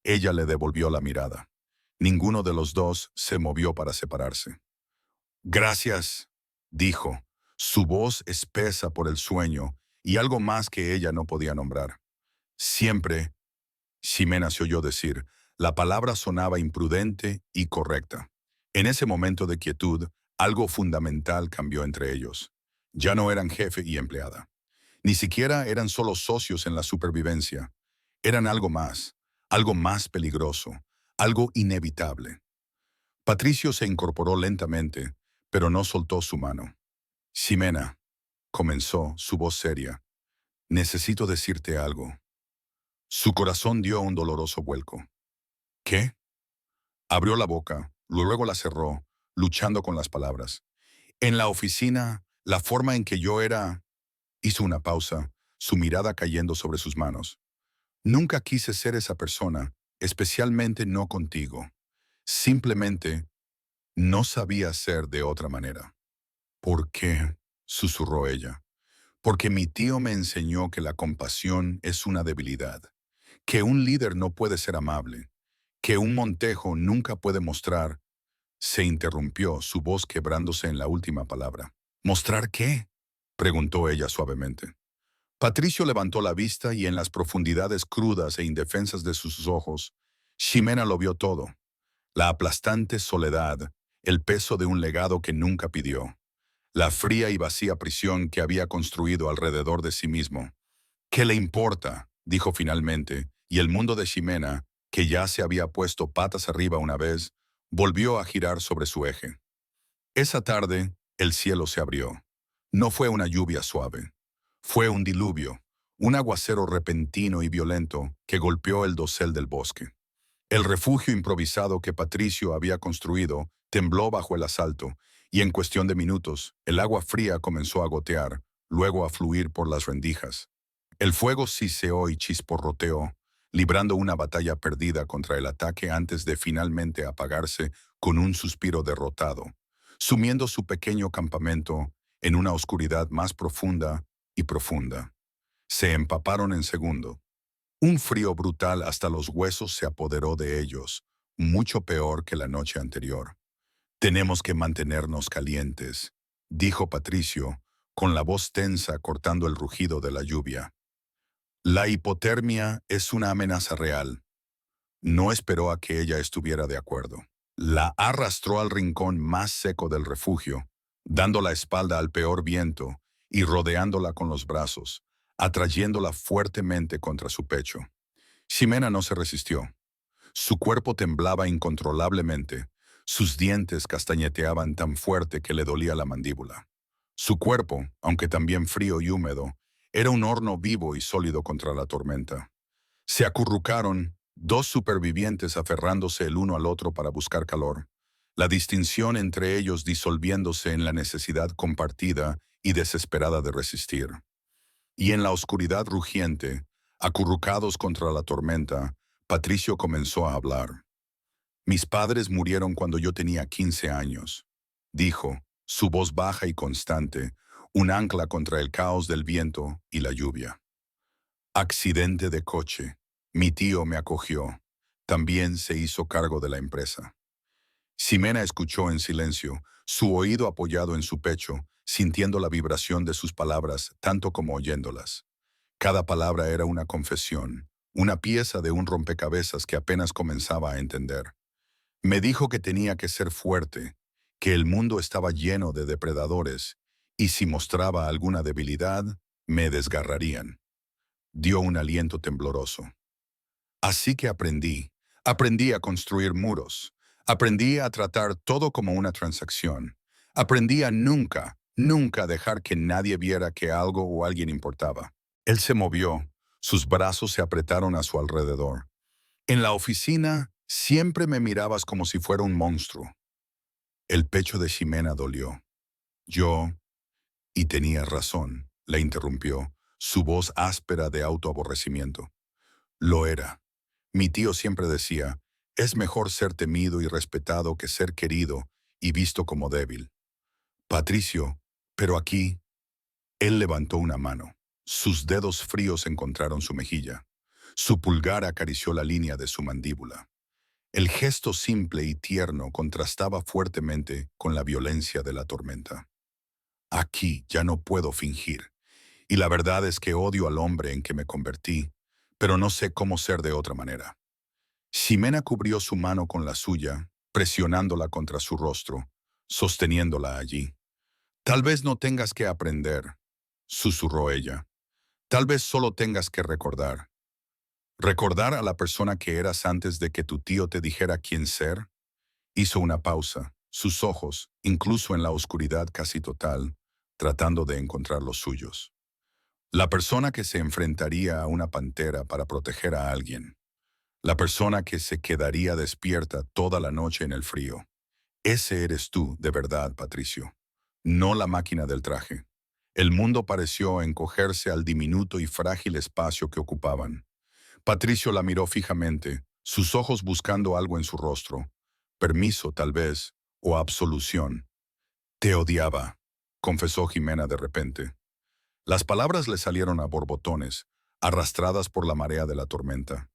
Ella le devolvió la mirada. Ninguno de los dos se movió para separarse. Gracias, dijo, su voz espesa por el sueño y algo más que ella no podía nombrar. Siempre, Ximena se oyó decir, la palabra sonaba imprudente y correcta. En ese momento de quietud, algo fundamental cambió entre ellos. Ya no eran jefe y empleada. Ni siquiera eran solo socios en la supervivencia. Eran algo más peligroso, algo inevitable. Patricio se incorporó lentamente, pero no soltó su mano. Ximena, comenzó, su voz seria, necesito decirte algo. Su corazón dio un doloroso vuelco. ¿Qué? Abrió la boca, luego la cerró, luchando con las palabras. En la oficina, la forma en que yo era... Hizo una pausa, su mirada cayendo sobre sus manos. Nunca quise ser esa persona, especialmente no contigo. Simplemente no sabía ser de otra manera. ¿Por qué? Susurró ella. Porque mi tío me enseñó que la compasión es una debilidad, que un líder no puede ser amable, que un Montejo nunca puede mostrar. Se interrumpió, su voz quebrándose en la última palabra. ¿Mostrar qué? Preguntó ella suavemente. Patricio levantó la vista y en las profundidades crudas e indefensas de sus ojos, Ximena lo vio todo. La aplastante soledad, el peso de un legado que nunca pidió, la fría y vacía prisión que había construido alrededor de sí mismo. ¿Qué le importa?, dijo finalmente, y el mundo de Ximena, que ya se había puesto patas arriba una vez, volvió a girar sobre su eje. Esa tarde, el cielo se abrió. No fue una lluvia suave. Fue un diluvio, un aguacero repentino y violento que golpeó el dosel del bosque. El refugio improvisado que Patricio había construido tembló bajo el asalto, y en cuestión de minutos, el agua fría comenzó a gotear, luego a fluir por las rendijas. El fuego siseó y chisporroteó, librando una batalla perdida contra el ataque antes de finalmente apagarse con un suspiro derrotado, sumiendo su pequeño campamento en una oscuridad más profunda y profunda. Se empaparon en segundo. Un frío brutal hasta los huesos se apoderó de ellos, mucho peor que la noche anterior. Tenemos que mantenernos calientes, dijo Patricio, con la voz tensa cortando el rugido de la lluvia. La hipotermia es una amenaza real. No esperó a que ella estuviera de acuerdo. La arrastró al rincón más seco del refugio, dando la espalda al peor viento y rodeándola con los brazos, atrayéndola fuertemente contra su pecho. Ximena no se resistió. Su cuerpo temblaba incontrolablemente, sus dientes castañeteaban tan fuerte que le dolía la mandíbula. Su cuerpo, aunque también frío y húmedo, era un horno vivo y sólido contra la tormenta. Se acurrucaron, dos supervivientes aferrándose el uno al otro para buscar calor, la distinción entre ellos disolviéndose en la necesidad compartida y desesperada de resistir. Y en la oscuridad rugiente, acurrucados contra la tormenta, Patricio comenzó a hablar. Mis padres murieron cuando yo tenía 15 años, dijo, su voz baja y constante, un ancla contra el caos del viento y la lluvia. Accidente de coche. Mi tío me acogió. También se hizo cargo de la empresa. Ximena escuchó en silencio, su oído apoyado en su pecho, sintiendo la vibración de sus palabras tanto como oyéndolas. Cada palabra era una confesión, una pieza de un rompecabezas que apenas comenzaba a entender. Me dijo que tenía que ser fuerte, que el mundo estaba lleno de depredadores, y si mostraba alguna debilidad, me desgarrarían. Dio un aliento tembloroso. Así que aprendí a construir muros, aprendí a tratar todo como una transacción, aprendí a nunca dejar que nadie viera que algo o alguien importaba. Él se movió, sus brazos se apretaron a su alrededor. En la oficina siempre me mirabas como si fuera un monstruo. El pecho de Ximena dolió. Yo, y tenía razón, la interrumpió, su voz áspera de autoaborrecimiento. Lo era. Mi tío siempre decía, es mejor ser temido y respetado que ser querido y visto como débil. Patricio, pero aquí, él levantó una mano. Sus dedos fríos encontraron su mejilla. Su pulgar acarició la línea de su mandíbula. El gesto simple y tierno contrastaba fuertemente con la violencia de la tormenta. Aquí ya no puedo fingir, y la verdad es que odio al hombre en que me convertí, pero no sé cómo ser de otra manera. Ximena cubrió su mano con la suya, presionándola contra su rostro, sosteniéndola allí. Tal vez no tengas que aprender, susurró ella. Tal vez solo tengas que recordar. Recordar a la persona que eras antes de que tu tío te dijera quién ser. Hizo una pausa, sus ojos, incluso en la oscuridad casi total, tratando de encontrar los suyos. La persona que se enfrentaría a una pantera para proteger a alguien. La persona que se quedaría despierta toda la noche en el frío. Ese eres tú, de verdad, Patricio. No la máquina del traje. El mundo pareció encogerse al diminuto y frágil espacio que ocupaban. Patricio la miró fijamente, sus ojos buscando algo en su rostro. Permiso, tal vez, o absolución. Te odiaba, confesó Ximena de repente. Las palabras le salieron a borbotones, arrastradas por la marea de la tormenta.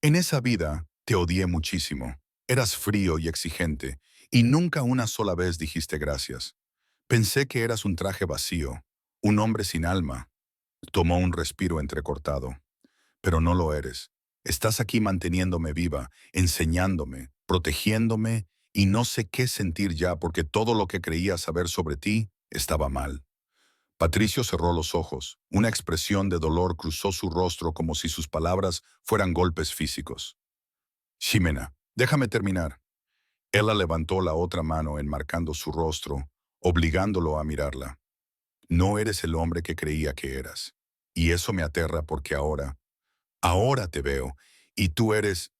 En esa vida te odié muchísimo. Eras frío y exigente, y nunca una sola vez dijiste gracias. Pensé que eras un traje vacío, un hombre sin alma. Tomó un respiro entrecortado. Pero no lo eres. Estás aquí manteniéndome viva, enseñándome, protegiéndome, y no sé qué sentir ya porque todo lo que creía saber sobre ti estaba mal. Patricio cerró los ojos. Una expresión de dolor cruzó su rostro como si sus palabras fueran golpes físicos. Ximena, déjame terminar. Ella levantó la otra mano enmarcando su rostro, obligándolo a mirarla. No eres el hombre que creía que eras. Y eso me aterra porque ahora te veo, y tú eres...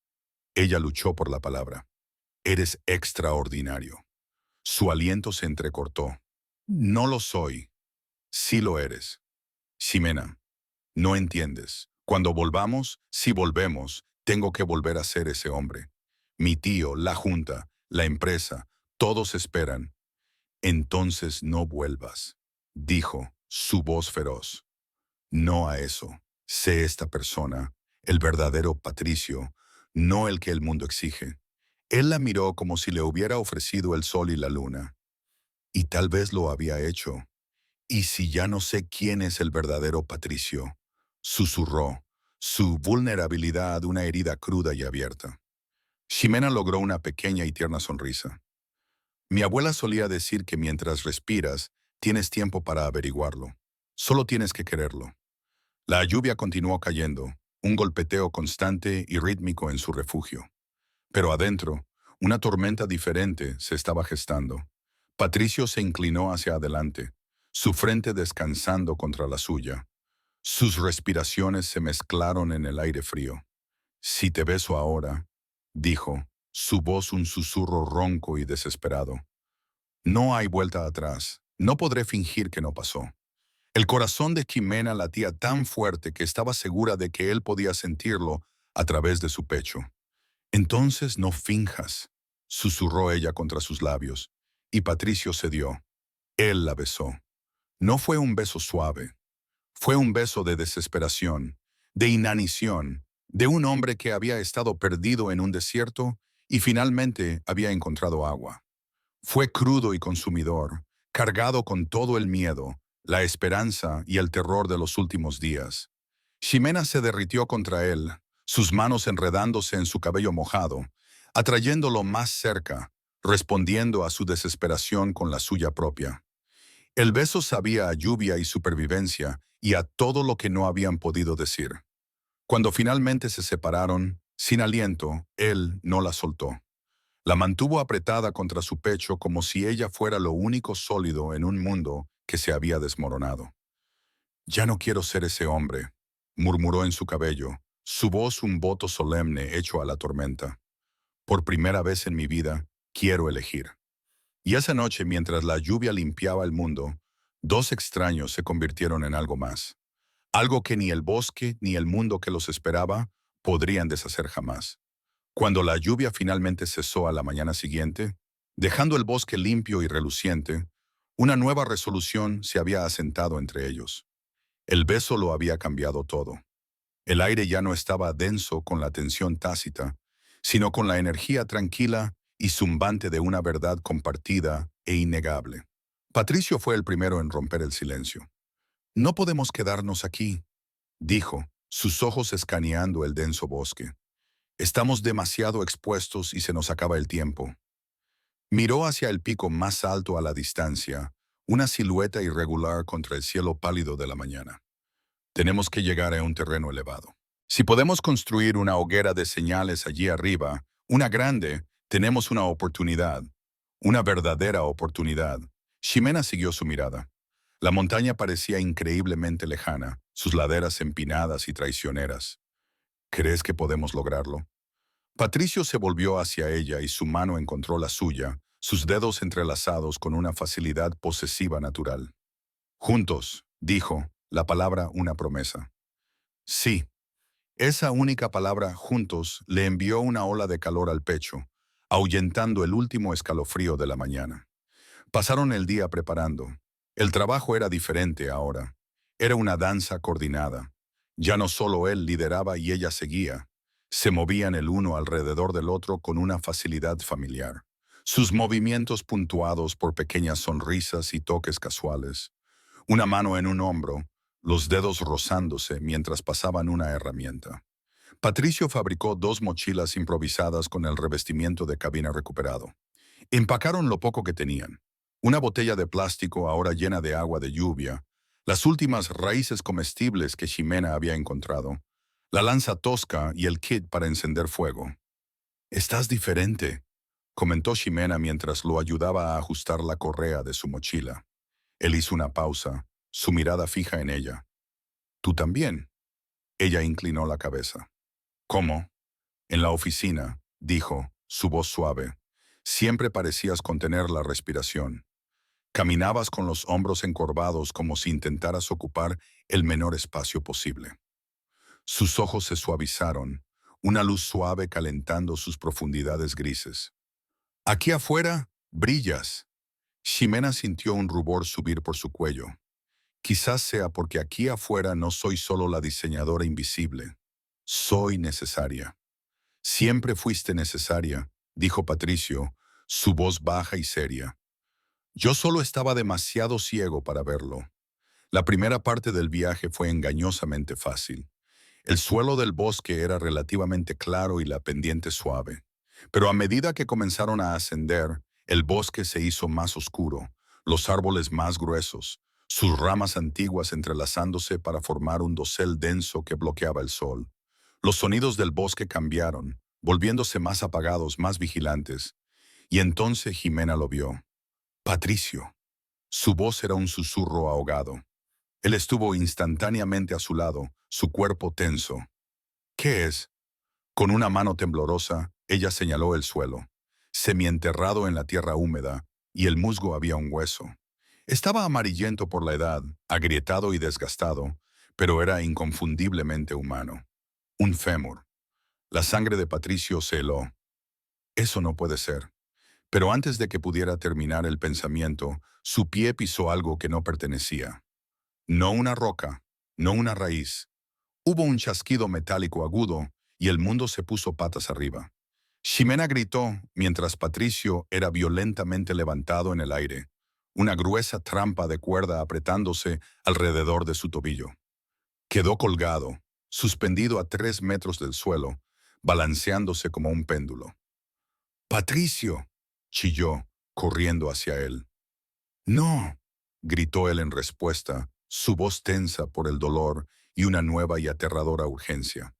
Ella luchó por la palabra. Eres extraordinario. Su aliento se entrecortó. No lo soy. Sí lo eres. Ximena, no entiendes. Cuando volvamos, si volvemos, tengo que volver a ser ese hombre. Mi tío, la junta, la empresa, todos esperan. Entonces no vuelvas, dijo, su voz feroz. No a eso. Sé esta persona, el verdadero Patricio, no el que el mundo exige. Él la miró como si le hubiera ofrecido el sol y la luna. Y tal vez lo había hecho. ¿Y si ya no sé quién es el verdadero Patricio? Susurró, su vulnerabilidad una herida cruda y abierta. Ximena logró una pequeña y tierna sonrisa. Mi abuela solía decir que mientras respiras, tienes tiempo para averiguarlo. Solo tienes que quererlo. La lluvia continuó cayendo, un golpeteo constante y rítmico en su refugio. Pero adentro, una tormenta diferente se estaba gestando. Patricio se inclinó hacia adelante, su frente descansando contra la suya. Sus respiraciones se mezclaron en el aire frío. Si te beso ahora, dijo, su voz un susurro ronco y desesperado. No hay vuelta atrás. No podré fingir que no pasó. El corazón de Ximena latía tan fuerte que estaba segura de que él podía sentirlo a través de su pecho. Entonces no finjas, susurró ella contra sus labios, y Patricio cedió. Él la besó. No fue un beso suave, fue un beso de desesperación, de inanición, de un hombre que había estado perdido en un desierto y finalmente había encontrado agua. Fue crudo y consumidor, cargado con todo el miedo, la esperanza y el terror de los últimos días. Ximena se derritió contra él, sus manos enredándose en su cabello mojado, atrayéndolo más cerca, respondiendo a su desesperación con la suya propia. El beso sabía a lluvia y supervivencia y a todo lo que no habían podido decir. Cuando finalmente se separaron, sin aliento, él no la soltó. La mantuvo apretada contra su pecho como si ella fuera lo único sólido en un mundo que se había desmoronado. «Ya no quiero ser ese hombre», murmuró en su cabello, su voz un voto solemne hecho a la tormenta. «Por primera vez en mi vida, quiero elegir». Y esa noche, mientras la lluvia limpiaba el mundo, dos extraños se convirtieron en algo más. Algo que ni el bosque ni el mundo que los esperaba podrían deshacer jamás. Cuando la lluvia finalmente cesó a la mañana siguiente, dejando el bosque limpio y reluciente, una nueva resolución se había asentado entre ellos. El beso lo había cambiado todo. El aire ya no estaba denso con la tensión tácita, sino con la energía tranquila y zumbante de una verdad compartida e innegable. Patricio fue el primero en romper el silencio. «No podemos quedarnos aquí», dijo, sus ojos escaneando el denso bosque. «Estamos demasiado expuestos y se nos acaba el tiempo». Miró hacia el pico más alto a la distancia, una silueta irregular contra el cielo pálido de la mañana. «Tenemos que llegar a un terreno elevado. Si podemos construir una hoguera de señales allí arriba, una grande, tenemos una oportunidad, una verdadera oportunidad». Ximena siguió su mirada. La montaña parecía increíblemente lejana, sus laderas empinadas y traicioneras. «¿Crees que podemos lograrlo?». Patricio se volvió hacia ella y su mano encontró la suya, sus dedos entrelazados con una facilidad posesiva natural. «Juntos», dijo, la palabra una promesa. Sí, esa única palabra «juntos» le envió una ola de calor al pecho, ahuyentando el último escalofrío de la mañana. Pasaron el día preparando. El trabajo era diferente ahora. Era una danza coordinada. Ya no solo él lideraba y ella seguía. Se movían el uno alrededor del otro con una facilidad familiar. Sus movimientos puntuados por pequeñas sonrisas y toques casuales. Una mano en un hombro, los dedos rozándose mientras pasaban una herramienta. Patricio fabricó dos mochilas improvisadas con el revestimiento de cabina recuperado. Empacaron lo poco que tenían. Una botella de plástico ahora llena de agua de lluvia, las últimas raíces comestibles que Ximena había encontrado, la lanza tosca y el kit para encender fuego. «Estás diferente», comentó Ximena mientras lo ayudaba a ajustar la correa de su mochila. Él hizo una pausa, su mirada fija en ella. «¿Tú también?». Ella inclinó la cabeza. «¿Cómo?». «En la oficina», dijo, su voz suave. «Siempre parecías contener la respiración. Caminabas con los hombros encorvados como si intentaras ocupar el menor espacio posible». Sus ojos se suavizaron, una luz suave calentando sus profundidades grises. «Aquí afuera, brillas». Ximena sintió un rubor subir por su cuello. «Quizás sea porque aquí afuera no soy solo la diseñadora invisible. Soy necesaria». «Siempre fuiste necesaria», dijo Patricio, su voz baja y seria. «Yo solo estaba demasiado ciego para verlo». La primera parte del viaje fue engañosamente fácil. El suelo del bosque era relativamente claro y la pendiente suave. Pero a medida que comenzaron a ascender, el bosque se hizo más oscuro, los árboles más gruesos, sus ramas antiguas entrelazándose para formar un dosel denso que bloqueaba el sol. Los sonidos del bosque cambiaron, volviéndose más apagados, más vigilantes. Y entonces Ximena lo vio. «Patricio». Su voz era un susurro ahogado. Él estuvo instantáneamente a su lado, su cuerpo tenso. «¿Qué es?». Con una mano temblorosa, ella señaló el suelo, semienterrado en la tierra húmeda, y el musgo había un hueso. Estaba amarillento por la edad, agrietado y desgastado, pero era inconfundiblemente humano. Un fémur. La sangre de Patricio se heló. Eso no puede ser. Pero antes de que pudiera terminar el pensamiento, su pie pisó algo que no pertenecía. No una roca, no una raíz. Hubo un chasquido metálico agudo y el mundo se puso patas arriba. Ximena gritó mientras Patricio era violentamente levantado en el aire, una gruesa trampa de cuerda apretándose alrededor de su tobillo. Quedó colgado, suspendido a 3 metros del suelo, balanceándose como un péndulo. «¡Patricio!», chilló, corriendo hacia él. «¡No!», gritó él en respuesta, su voz tensa por el dolor y una nueva y aterradora urgencia.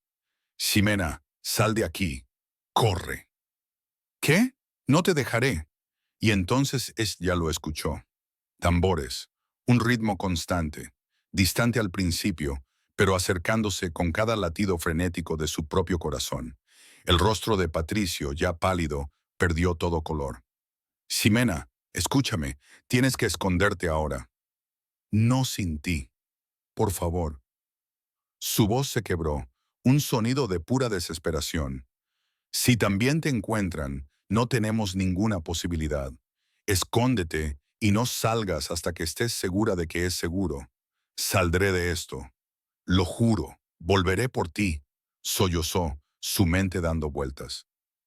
«Ximena, sal de aquí. Corre». «¿Qué? No te dejaré». Y entonces ya lo escuchó. Tambores, un ritmo constante, distante al principio, pero acercándose con cada latido frenético de su propio corazón. El rostro de Patricio, ya pálido, perdió todo color. «Ximena, escúchame, tienes que esconderte ahora». «No sin ti. Por favor». Su voz se quebró, un sonido de pura desesperación. «Si también te encuentran, no tenemos ninguna posibilidad. Escóndete y no salgas hasta que estés segura de que es seguro. Saldré de esto. Lo juro, volveré por ti», sollozó, su mente dando vueltas.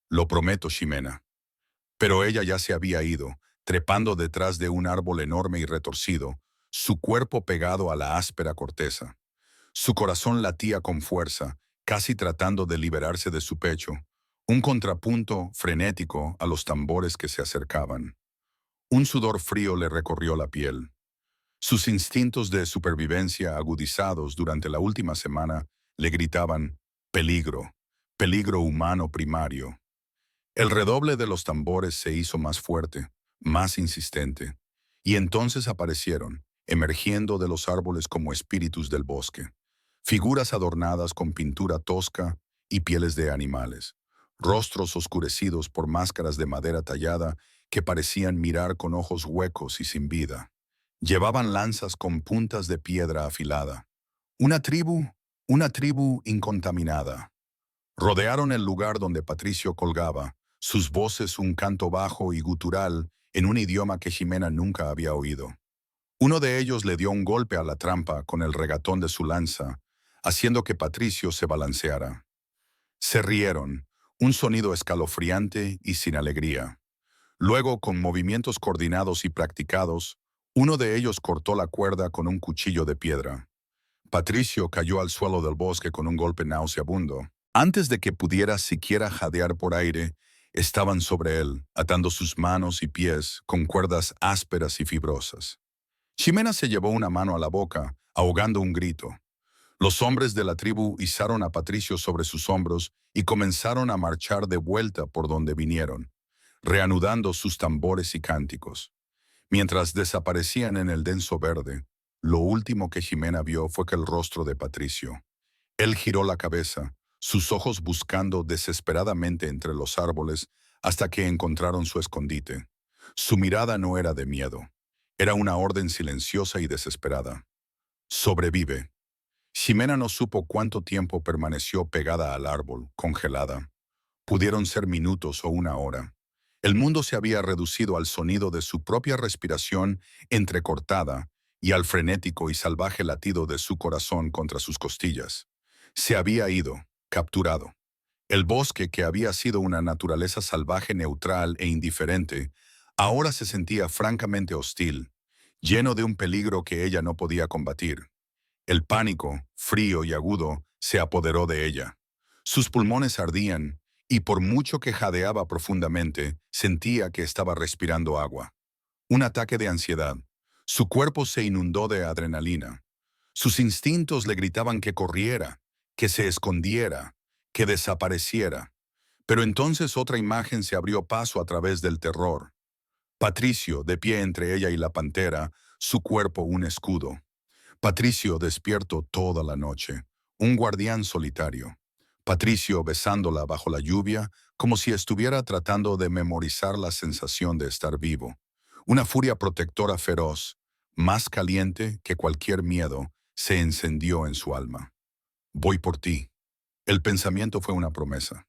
«Lo prometo, Ximena». Pero ella ya se había ido, trepando detrás de un árbol enorme y retorcido, su cuerpo pegado a la áspera corteza. Su corazón latía con fuerza, casi tratando de liberarse de su pecho, un contrapunto frenético a los tambores que se acercaban. Un sudor frío le recorrió la piel. Sus instintos de supervivencia agudizados durante la última semana le gritaban «peligro, peligro humano primario». El redoble de los tambores se hizo más fuerte, más insistente, y entonces aparecieron, emergiendo de los árboles como espíritus del bosque, figuras adornadas con pintura tosca y pieles de animales, rostros oscurecidos por máscaras de madera tallada que parecían mirar con ojos huecos y sin vida. Llevaban lanzas con puntas de piedra afilada. Una tribu incontaminada. Rodearon el lugar donde Patricio colgaba, sus voces un canto bajo y gutural en un idioma que Ximena nunca había oído. Uno de ellos le dio un golpe a la trampa con el regatón de su lanza, haciendo que Patricio se balanceara. Se rieron, un sonido escalofriante y sin alegría. Luego, con movimientos coordinados y practicados, uno de ellos cortó la cuerda con un cuchillo de piedra. Patricio cayó al suelo del bosque con un golpe nauseabundo. Antes de que pudiera siquiera jadear por aire, estaban sobre él, atando sus manos y pies con cuerdas ásperas y fibrosas. Ximena se llevó una mano a la boca, ahogando un grito. Los hombres de la tribu izaron a Patricio sobre sus hombros y comenzaron a marchar de vuelta por donde vinieron, reanudando sus tambores y cánticos. Mientras desaparecían en el denso verde, lo último que Ximena vio fue que el rostro de Patricio. Él giró la cabeza, sus ojos buscando desesperadamente entre los árboles hasta que encontraron su escondite. Su mirada no era de miedo, era una orden silenciosa y desesperada. «Sobrevive». Ximena no supo cuánto tiempo permaneció pegada al árbol, congelada. Pudieron ser minutos o una hora. El mundo se había reducido al sonido de su propia respiración entrecortada y al frenético y salvaje latido de su corazón contra sus costillas. Se había ido, capturado. El bosque, que había sido una naturaleza salvaje, neutral e indiferente, ahora se sentía francamente hostil, lleno de un peligro que ella no podía combatir. El pánico, frío y agudo, se apoderó de ella. Sus pulmones ardían, y por mucho que jadeaba profundamente, sentía que estaba respirando agua. Un ataque de ansiedad. Su cuerpo se inundó de adrenalina. Sus instintos le gritaban que corriera, que se escondiera, que desapareciera. Pero entonces otra imagen se abrió paso a través del terror. Patricio, de pie entre ella y la pantera, su cuerpo un escudo. Patricio despierto toda la noche, un guardián solitario. Patricio besándola bajo la lluvia, como si estuviera tratando de memorizar la sensación de estar vivo. Una furia protectora feroz, más caliente que cualquier miedo, se encendió en su alma. «Voy por ti». El pensamiento fue una promesa.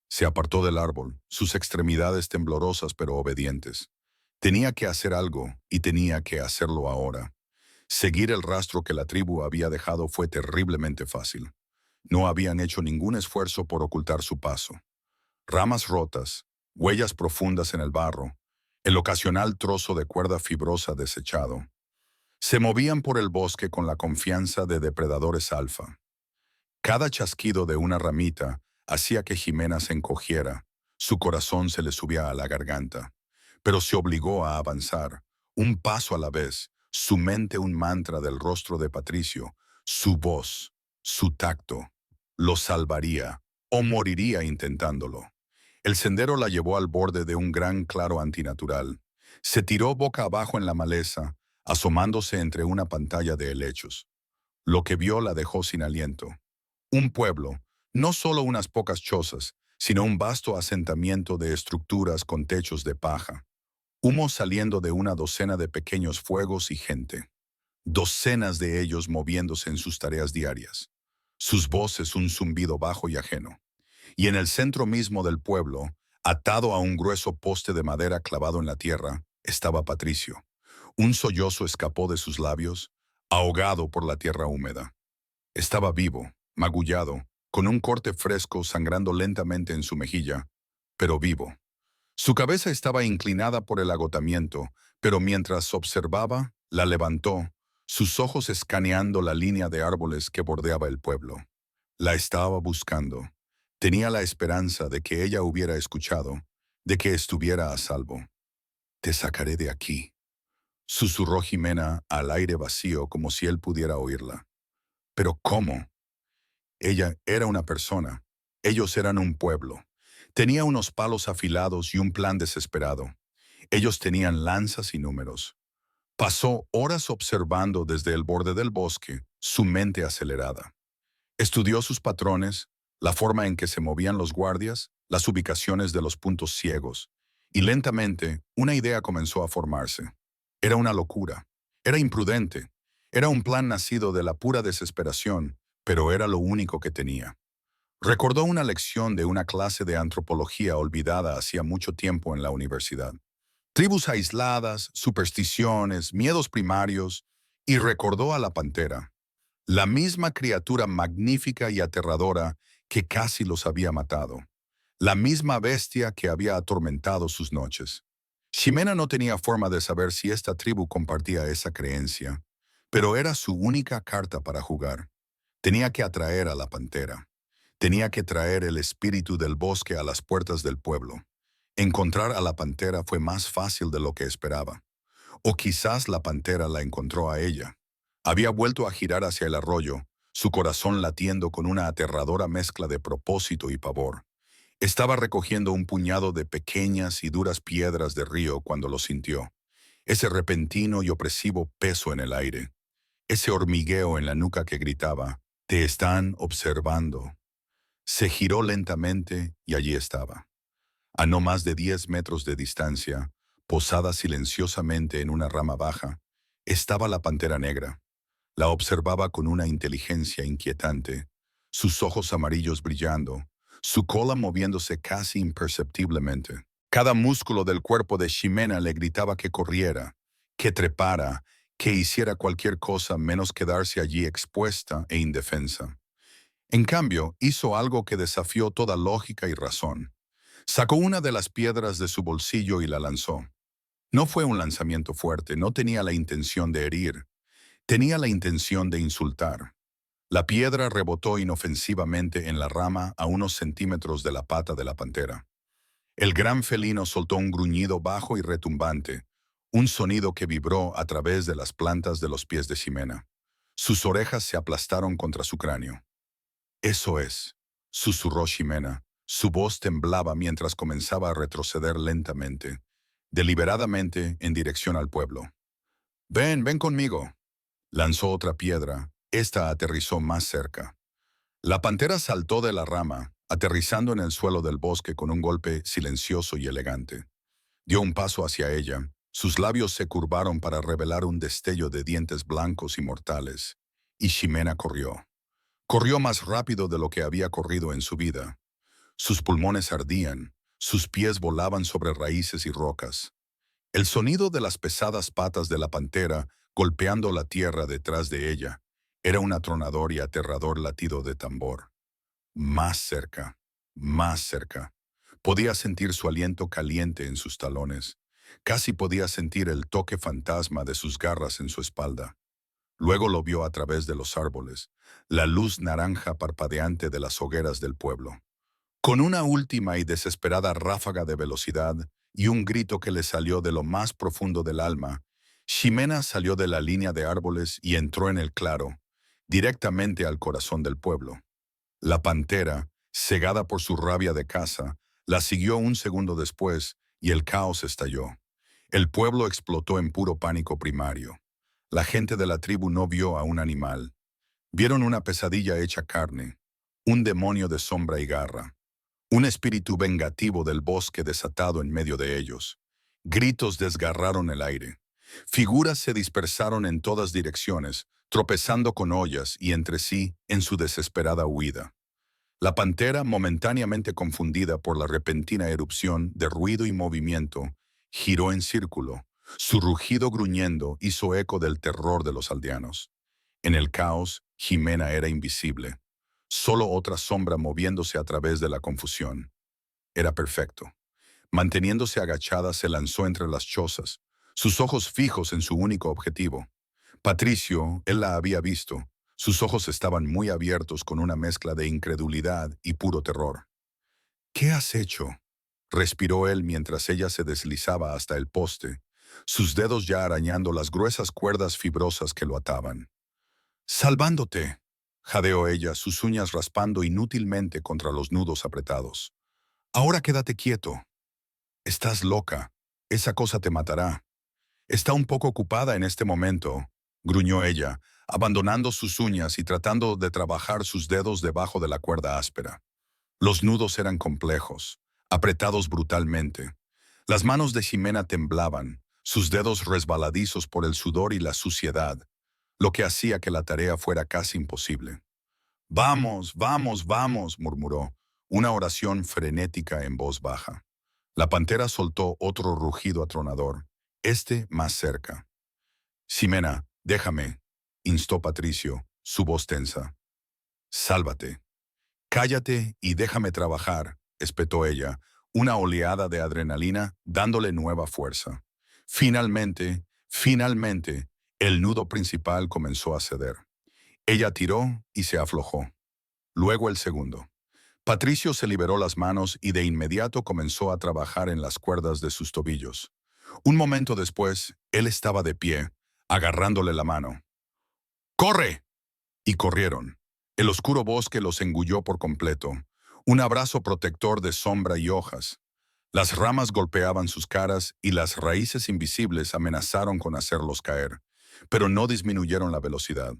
Se apartó del árbol, sus extremidades temblorosas pero obedientes. Tenía que hacer algo y tenía que hacerlo ahora. Seguir el rastro que la tribu había dejado fue terriblemente fácil. No habían hecho ningún esfuerzo por ocultar su paso. Ramas rotas, huellas profundas en el barro, el ocasional trozo de cuerda fibrosa desechado. Se movían por el bosque con la confianza de depredadores alfa. Cada chasquido de una ramita hacía que Jimena se encogiera. Su corazón se le subía a la garganta. Pero se obligó a avanzar, un paso a la vez, su mente un mantra del rostro de Patricio, su voz, su tacto. Lo salvaría o moriría intentándolo. El sendero la llevó al borde de un gran claro antinatural. Se tiró boca abajo en la maleza, asomándose entre una pantalla de helechos. Lo que vio la dejó sin aliento. Un pueblo, no solo unas pocas chozas, sino un vasto asentamiento de estructuras con techos de paja. Humo saliendo de una docena de pequeños fuegos y gente. Docenas de ellos moviéndose en sus tareas diarias. Sus voces un zumbido bajo y ajeno. Y en el centro mismo del pueblo, atado a un grueso poste de madera clavado en la tierra, estaba Patricio. Un sollozo escapó de sus labios, ahogado por la tierra húmeda. Estaba vivo, magullado, con un corte fresco sangrando lentamente en su mejilla, pero vivo. Su cabeza estaba inclinada por el agotamiento, pero mientras observaba, la levantó, sus ojos escaneando la línea de árboles que bordeaba el pueblo. La estaba buscando. Tenía la esperanza de que ella hubiera escuchado, de que estuviera a salvo. «Te sacaré de aquí», susurró Jimena al aire vacío como si él pudiera oírla. «¿Pero cómo?» Ella era una persona. Ellos eran un pueblo. Tenía unos palos afilados y un plan desesperado. Ellos tenían lanzas y números. Pasó horas observando desde el borde del bosque, su mente acelerada. Estudió sus patrones, la forma en que se movían los guardias, las ubicaciones de los puntos ciegos, y lentamente una idea comenzó a formarse. Era una locura, era imprudente, era un plan nacido de la pura desesperación, pero era lo único que tenía. Recordó una lección de una clase de antropología olvidada hacía mucho tiempo en la universidad. Tribus aisladas, supersticiones, miedos primarios, y recordó a la pantera, la misma criatura magnífica y aterradora que casi los había matado, la misma bestia que había atormentado sus noches. Ximena no tenía forma de saber si esta tribu compartía esa creencia, pero era su única carta para jugar. Tenía que atraer a la pantera. Tenía que traer el espíritu del bosque a las puertas del pueblo. Encontrar a la pantera fue más fácil de lo que esperaba. O quizás la pantera la encontró a ella. Había vuelto a girar hacia el arroyo, su corazón latiendo con una aterradora mezcla de propósito y pavor. Estaba recogiendo un puñado de pequeñas y duras piedras de río cuando lo sintió. Ese repentino y opresivo peso en el aire. Ese hormigueo en la nuca que gritaba, «Te están observando». Se giró lentamente y allí estaba. A no más de 10 metros de distancia, posada silenciosamente en una rama baja, estaba la pantera negra. La observaba con una inteligencia inquietante, sus ojos amarillos brillando, su cola moviéndose casi imperceptiblemente. Cada músculo del cuerpo de Ximena le gritaba que corriera, que trepara, que hiciera cualquier cosa menos quedarse allí expuesta e indefensa. En cambio, hizo algo que desafió toda lógica y razón. Sacó una de las piedras de su bolsillo y la lanzó. No fue un lanzamiento fuerte, no tenía la intención de herir, tenía la intención de insultar. La piedra rebotó inofensivamente en la rama a unos centímetros de la pata de la pantera. El gran felino soltó un gruñido bajo y retumbante, un sonido que vibró a través de las plantas de los pies de Ximena. Sus orejas se aplastaron contra su cráneo. «Eso es», susurró Ximena. Su voz temblaba mientras comenzaba a retroceder lentamente, deliberadamente en dirección al pueblo. «Ven, ven conmigo». Lanzó otra piedra. Esta aterrizó más cerca. La pantera saltó de la rama, aterrizando en el suelo del bosque con un golpe silencioso y elegante. Dio un paso hacia ella. Sus labios se curvaron para revelar un destello de dientes blancos y mortales. Y Ximena corrió. Corrió más rápido de lo que había corrido en su vida. Sus pulmones ardían, sus pies volaban sobre raíces y rocas. El sonido de las pesadas patas de la pantera golpeando la tierra detrás de ella era un atronador y aterrador latido de tambor. Más cerca, más cerca. Podía sentir su aliento caliente en sus talones. Casi podía sentir el toque fantasma de sus garras en su espalda. Luego lo vio a través de los árboles, la luz naranja parpadeante de las hogueras del pueblo. Con una última y desesperada ráfaga de velocidad y un grito que le salió de lo más profundo del alma, Ximena salió de la línea de árboles y entró en el claro, directamente al corazón del pueblo. La pantera, cegada por su rabia de caza, la siguió un segundo después y el caos estalló. El pueblo explotó en puro pánico primario. La gente de la tribu no vio a un animal. Vieron una pesadilla hecha carne, un demonio de sombra y garra. Un espíritu vengativo del bosque desatado en medio de ellos. Gritos desgarraron el aire. Figuras se dispersaron en todas direcciones, tropezando con ollas y entre sí en su desesperada huida. La pantera, momentáneamente confundida por la repentina erupción de ruido y movimiento, giró en círculo. Su rugido gruñendo hizo eco del terror de los aldeanos. En el caos, Ximena era invisible. Solo otra sombra moviéndose a través de la confusión. Era perfecto. Manteniéndose agachada, se lanzó entre las chozas, sus ojos fijos en su único objetivo. Patricio, él la había visto. Sus ojos estaban muy abiertos con una mezcla de incredulidad y puro terror. ¿Qué has hecho?, respiró él mientras ella se deslizaba hasta el poste, sus dedos ya arañando las gruesas cuerdas fibrosas que lo ataban. Salvándote, jadeó ella, sus uñas raspando inútilmente contra los nudos apretados. Ahora quédate quieto. Estás loca. Esa cosa te matará. Está un poco ocupada en este momento, gruñó ella, abandonando sus uñas y tratando de trabajar sus dedos debajo de la cuerda áspera. Los nudos eran complejos, apretados brutalmente. Las manos de Ximena temblaban, sus dedos resbaladizos por el sudor y la suciedad, lo que hacía que la tarea fuera casi imposible. Vamos, vamos, vamos, murmuró, una oración frenética en voz baja. La pantera soltó otro rugido atronador, este más cerca. Ximena, déjame, instó Patricio, su voz tensa. Sálvate. Cállate y déjame trabajar, espetó ella, una oleada de adrenalina dándole nueva fuerza. Finalmente, el nudo principal comenzó a ceder. Ella tiró y se aflojó. Luego el segundo. Patricio se liberó las manos y de inmediato comenzó a trabajar en las cuerdas de sus tobillos. Un momento después, él estaba de pie, agarrándole la mano. ¡Corre! Y corrieron. El oscuro bosque los engulló por completo. Un abrazo protector de sombra y hojas. Las ramas golpeaban sus caras y las raíces invisibles amenazaron con hacerlos caer, pero no disminuyeron la velocidad.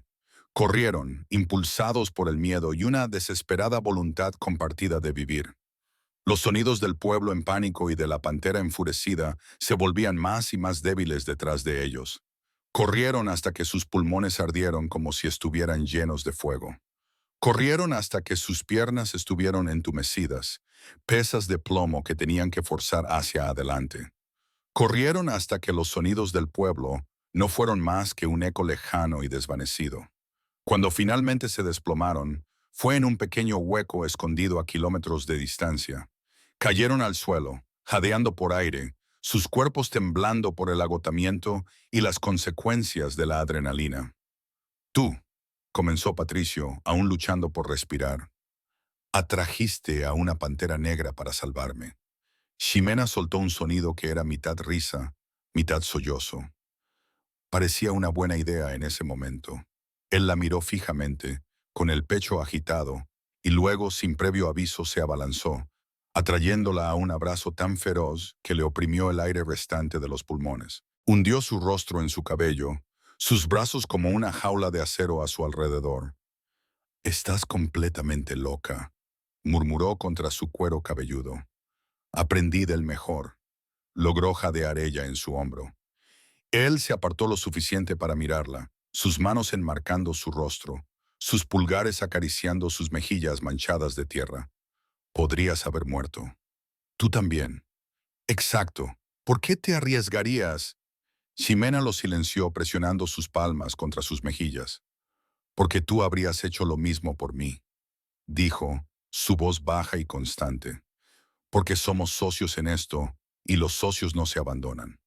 Corrieron, impulsados por el miedo y una desesperada voluntad compartida de vivir. Los sonidos del pueblo en pánico y de la pantera enfurecida se volvían más y más débiles detrás de ellos. Corrieron hasta que sus pulmones ardieron como si estuvieran llenos de fuego. Corrieron hasta que sus piernas estuvieron entumecidas, pesas de plomo que tenían que forzar hacia adelante. Corrieron hasta que los sonidos del pueblo no fueron más que un eco lejano y desvanecido. Cuando finalmente se desplomaron, fue en un pequeño hueco escondido a kilómetros de distancia. Cayeron al suelo, jadeando por aire, sus cuerpos temblando por el agotamiento y las consecuencias de la adrenalina. Tú, comenzó Patricio, aún luchando por respirar, atrajiste a una pantera negra para salvarme. Ximena soltó un sonido que era mitad risa, mitad sollozo. Parecía una buena idea en ese momento. Él la miró fijamente, con el pecho agitado, y luego, sin previo aviso, se abalanzó, atrayéndola a un abrazo tan feroz que le oprimió el aire restante de los pulmones. Hundió su rostro en su cabello, sus brazos como una jaula de acero a su alrededor. «Estás completamente loca», murmuró contra su cuero cabelludo. «Aprendí del mejor», logró jadear ella en su hombro. Él se apartó lo suficiente para mirarla, sus manos enmarcando su rostro, sus pulgares acariciando sus mejillas manchadas de tierra. Podrías haber muerto. Tú también. Exacto. ¿Por qué te arriesgarías? Ximena lo silenció presionando sus palmas contra sus mejillas. Porque tú habrías hecho lo mismo por mí, dijo, su voz baja y constante. Porque somos socios en esto, y los socios no se abandonan.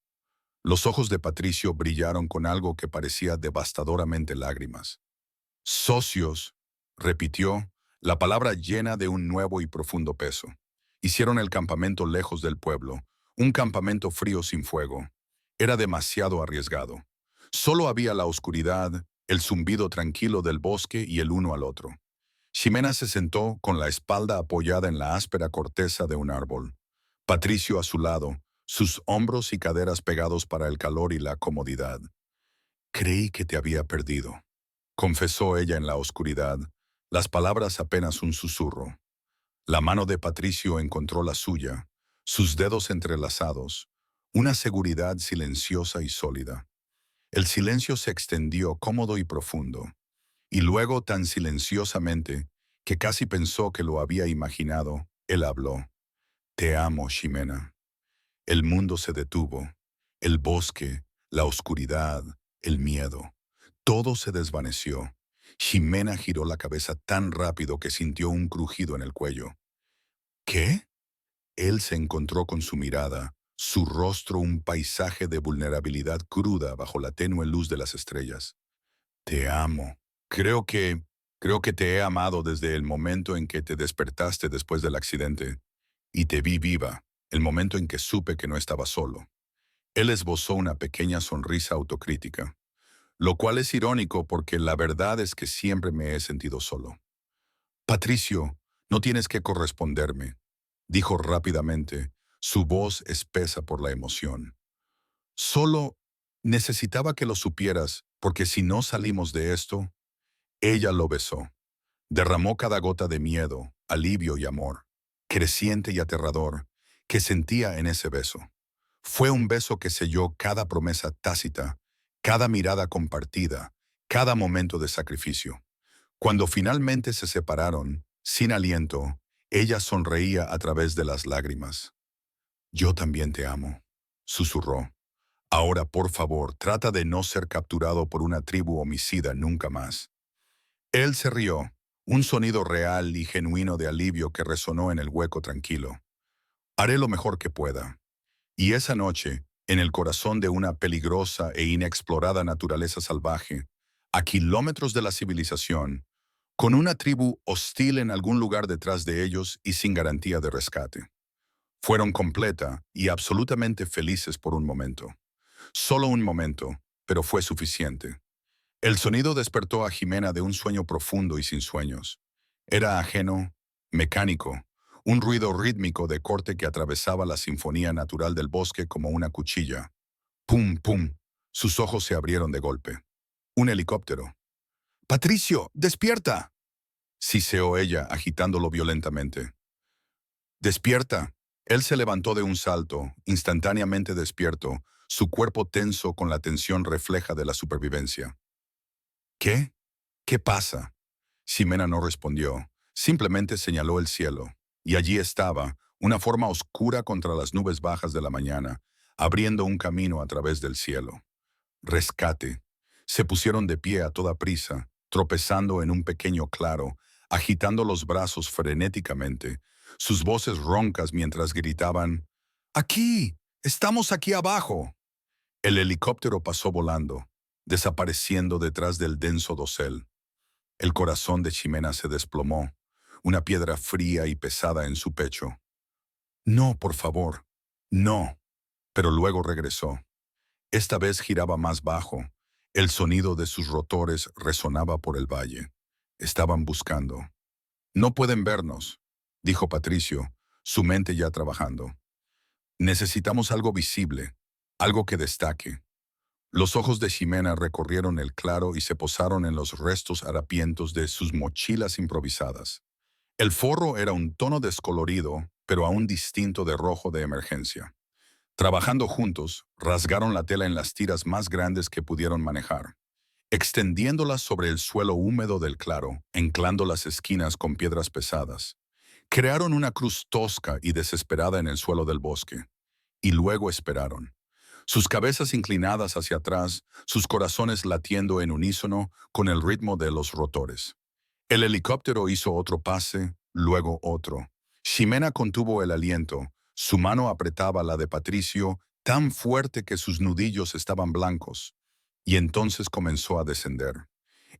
Los ojos de Patricio brillaron con algo que parecía devastadoramente lágrimas. Socios, repitió, la palabra llena de un nuevo y profundo peso. Hicieron el campamento lejos del pueblo, un campamento frío sin fuego. Era demasiado arriesgado. Solo había la oscuridad, el zumbido tranquilo del bosque y el uno al otro. Ximena se sentó con la espalda apoyada en la áspera corteza de un árbol. Patricio a su lado, sus hombros y caderas pegados para el calor y la comodidad. Creí que te había perdido, confesó ella en la oscuridad, las palabras apenas un susurro. La mano de Patricio encontró la suya, sus dedos entrelazados, una seguridad silenciosa y sólida. El silencio se extendió cómodo y profundo, y luego tan silenciosamente que casi pensó que lo había imaginado, él habló. Te amo, Ximena. El mundo se detuvo, el bosque, la oscuridad, el miedo. Todo se desvaneció. Ximena giró la cabeza tan rápido que sintió un crujido en el cuello. ¿Qué? Él se encontró con su mirada, su rostro un paisaje de vulnerabilidad cruda bajo la tenue luz de las estrellas. Te amo. Creo que, creo que te he amado desde el momento en que te despertaste después del accidente y te vi viva, el momento en que supe que no estaba solo. Él esbozó una pequeña sonrisa autocrítica, lo cual es irónico porque la verdad es que siempre me he sentido solo. Patricio, no tienes que corresponderme, dijo rápidamente, su voz espesa por la emoción. Solo necesitaba que lo supieras, porque si no salimos de esto, ella lo besó. Derramó cada gota de miedo, alivio y amor, creciente y aterrador, que sentía en ese beso. Fue un beso que selló cada promesa tácita, cada mirada compartida, cada momento de sacrificio. Cuando finalmente se separaron, sin aliento, ella sonreía a través de las lágrimas. Yo también te amo, susurró. Ahora, por favor, trata de no ser capturado por una tribu homicida nunca más. Él se rió, un sonido real y genuino de alivio que resonó en el hueco tranquilo. Haré lo mejor que pueda. Y esa noche, en el corazón de una peligrosa e inexplorada naturaleza salvaje, a kilómetros de la civilización, con una tribu hostil en algún lugar detrás de ellos y sin garantía de rescate. Fueron completa y absolutamente felices por un momento. Solo un momento, pero fue suficiente. El sonido despertó a Ximena de un sueño profundo y sin sueños. Era ajeno, mecánico, un ruido rítmico de corte que atravesaba la sinfonía natural del bosque como una cuchilla. ¡Pum, pum! Sus ojos se abrieron de golpe. Un helicóptero. ¡Patricio, despierta!, siseó ella, agitándolo violentamente. ¡Despierta! Él se levantó de un salto, instantáneamente despierto, su cuerpo tenso con la tensión refleja de la supervivencia. ¿Qué? ¿Qué pasa? Ximena no respondió, simplemente señaló el cielo, y allí estaba, una forma oscura contra las nubes bajas de la mañana, abriendo un camino a través del cielo. Rescate. Se pusieron de pie a toda prisa, tropezando en un pequeño claro, agitando los brazos frenéticamente, sus voces roncas mientras gritaban, ¡Aquí! ¡Estamos aquí abajo! El helicóptero pasó volando, desapareciendo detrás del denso dosel. El corazón de Ximena se desplomó, una piedra fría y pesada en su pecho. No, por favor, no. Pero luego regresó. Esta vez giraba más bajo. El sonido de sus rotores resonaba por el valle. Estaban buscando. No pueden vernos, dijo Patricio, su mente ya trabajando. Necesitamos algo visible, algo que destaque. Los ojos de Ximena recorrieron el claro y se posaron en los restos harapientos de sus mochilas improvisadas. El forro era un tono descolorido, pero aún distinto de rojo de emergencia. Trabajando juntos, rasgaron la tela en las tiras más grandes que pudieron manejar. extendiéndolas sobre el suelo húmedo del claro, anclando las esquinas con piedras pesadas. Crearon una cruz tosca y desesperada en el suelo del bosque, y luego esperaron. Sus cabezas inclinadas hacia atrás, sus corazones latiendo en unísono con el ritmo de los rotores. El helicóptero hizo otro pase, luego otro. Ximena contuvo el aliento. Su mano apretaba la de Patricio tan fuerte que sus nudillos estaban blancos. Y entonces comenzó a descender.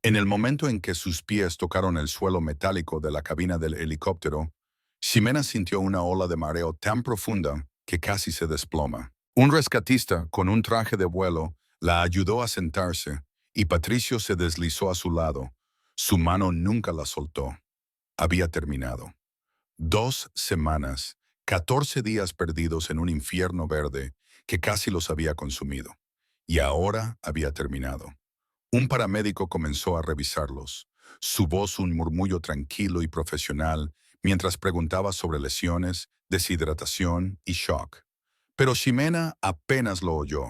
En el momento en que sus pies tocaron el suelo metálico de la cabina del helicóptero, Ximena sintió una ola de mareo tan profunda que casi se desploma. Un rescatista, con un traje de vuelo, la ayudó a sentarse, y Patricio se deslizó a su lado. Su mano nunca la soltó. Había terminado. 2 semanas, 14 días perdidos en un infierno verde que casi los había consumido. Y ahora había terminado. Un paramédico comenzó a revisarlos, su voz un murmullo tranquilo y profesional mientras preguntaba sobre lesiones, deshidratación y shock. Pero Ximena apenas lo oyó.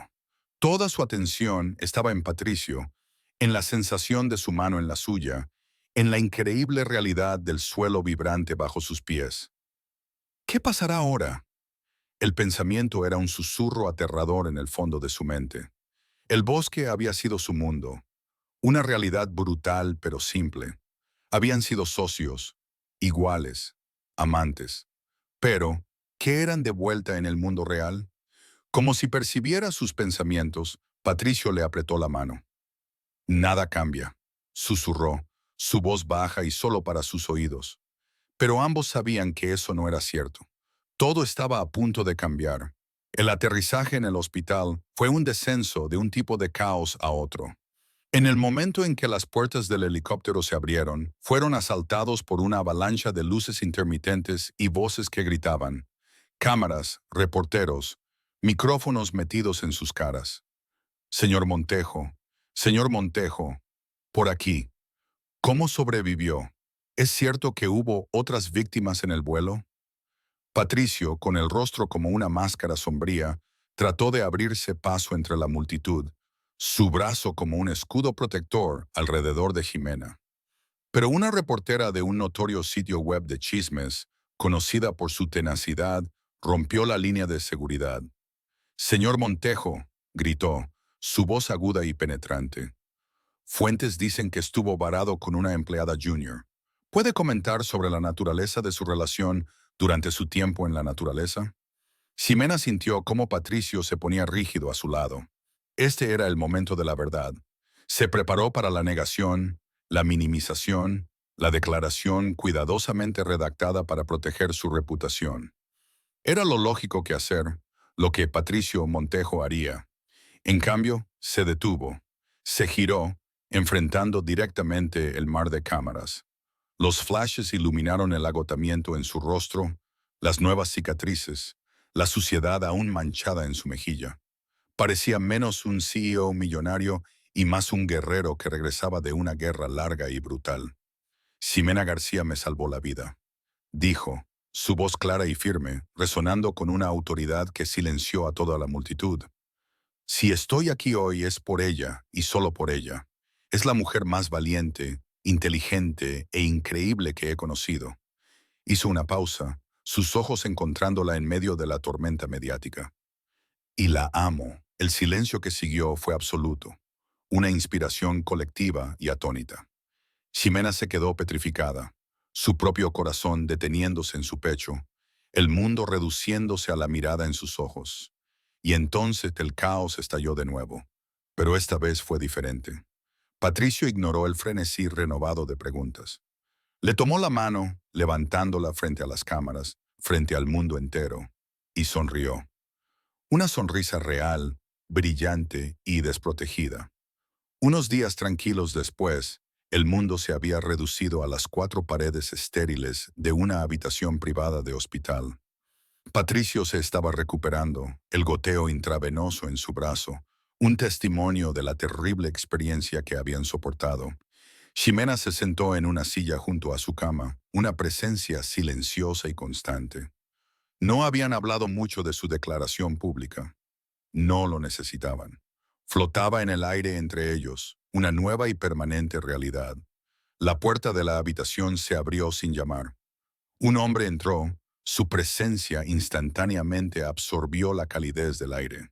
Toda su atención estaba en Patricio, en la sensación de su mano en la suya, en la increíble realidad del suelo vibrante bajo sus pies. ¿Qué pasará ahora? El pensamiento era un susurro aterrador en el fondo de su mente. El bosque había sido su mundo, una realidad brutal pero simple. Habían sido socios, iguales, amantes. Pero, ¿qué eran de vuelta en el mundo real? Como si percibiera sus pensamientos, Patricio le apretó la mano. Nada cambia, susurró, su voz baja y solo para sus oídos. Pero ambos sabían que eso no era cierto. Todo estaba a punto de cambiar. El aterrizaje en el hospital fue un descenso de un tipo de caos a otro. En el momento en que las puertas del helicóptero se abrieron, fueron asaltados por una avalancha de luces intermitentes y voces que gritaban. Cámaras, reporteros, micrófonos metidos en sus caras. Señor Montejo, por aquí. ¿Cómo sobrevivió? ¿Es cierto que hubo otras víctimas en el vuelo? Patricio, con el rostro como una máscara sombría, trató de abrirse paso entre la multitud, su brazo como un escudo protector alrededor de Ximena. Pero una reportera de un notorio sitio web de chismes, conocida por su tenacidad, rompió la línea de seguridad. Señor Montejo, gritó, su voz aguda y penetrante. Fuentes dicen que estuvo varado con una empleada junior. ¿Puede comentar sobre la naturaleza de su relación durante su tiempo en la naturaleza? Ximena sintió cómo Patricio se ponía rígido a su lado. Este era el momento de la verdad. Se preparó para la negación, la minimización, la declaración cuidadosamente redactada para proteger su reputación. Era lo lógico que hacer, lo que Patricio Montejo haría. En cambio, se detuvo. Se giró, enfrentando directamente el mar de cámaras. Los flashes iluminaron el agotamiento en su rostro, las nuevas cicatrices, la suciedad aún manchada en su mejilla. Parecía menos un CEO millonario y más un guerrero que regresaba de una guerra larga y brutal. Ximena García me salvó la vida, dijo, su voz clara y firme, resonando con una autoridad que silenció a toda la multitud. Si estoy aquí hoy es por ella y solo por ella. Es la mujer más valiente, inteligente e increíble que he conocido. Hizo una pausa, sus ojos encontrándola en medio de la tormenta mediática. Y la amo. El silencio que siguió fue absoluto, una inspiración colectiva y atónita. Ximena se quedó petrificada, su propio corazón deteniéndose en su pecho, el mundo reduciéndose a la mirada en sus ojos. Y entonces el caos estalló de nuevo, pero esta vez fue diferente. Patricio ignoró el frenesí renovado de preguntas. Le tomó la mano, levantándola frente a las cámaras, frente al mundo entero, y sonrió. Una sonrisa real, brillante y desprotegida. Unos días tranquilos después, el mundo se había reducido a las 4 paredes estériles de una habitación privada de hospital. Patricio se estaba recuperando, el goteo intravenoso en su brazo, un testimonio de la terrible experiencia que habían soportado. Ximena se sentó en una silla junto a su cama, una presencia silenciosa y constante. No habían hablado mucho de su declaración pública. No lo necesitaban. Flotaba en el aire entre ellos, una nueva y permanente realidad. La puerta de la habitación se abrió sin llamar. Un hombre entró, su presencia instantáneamente absorbió la calidez del aire.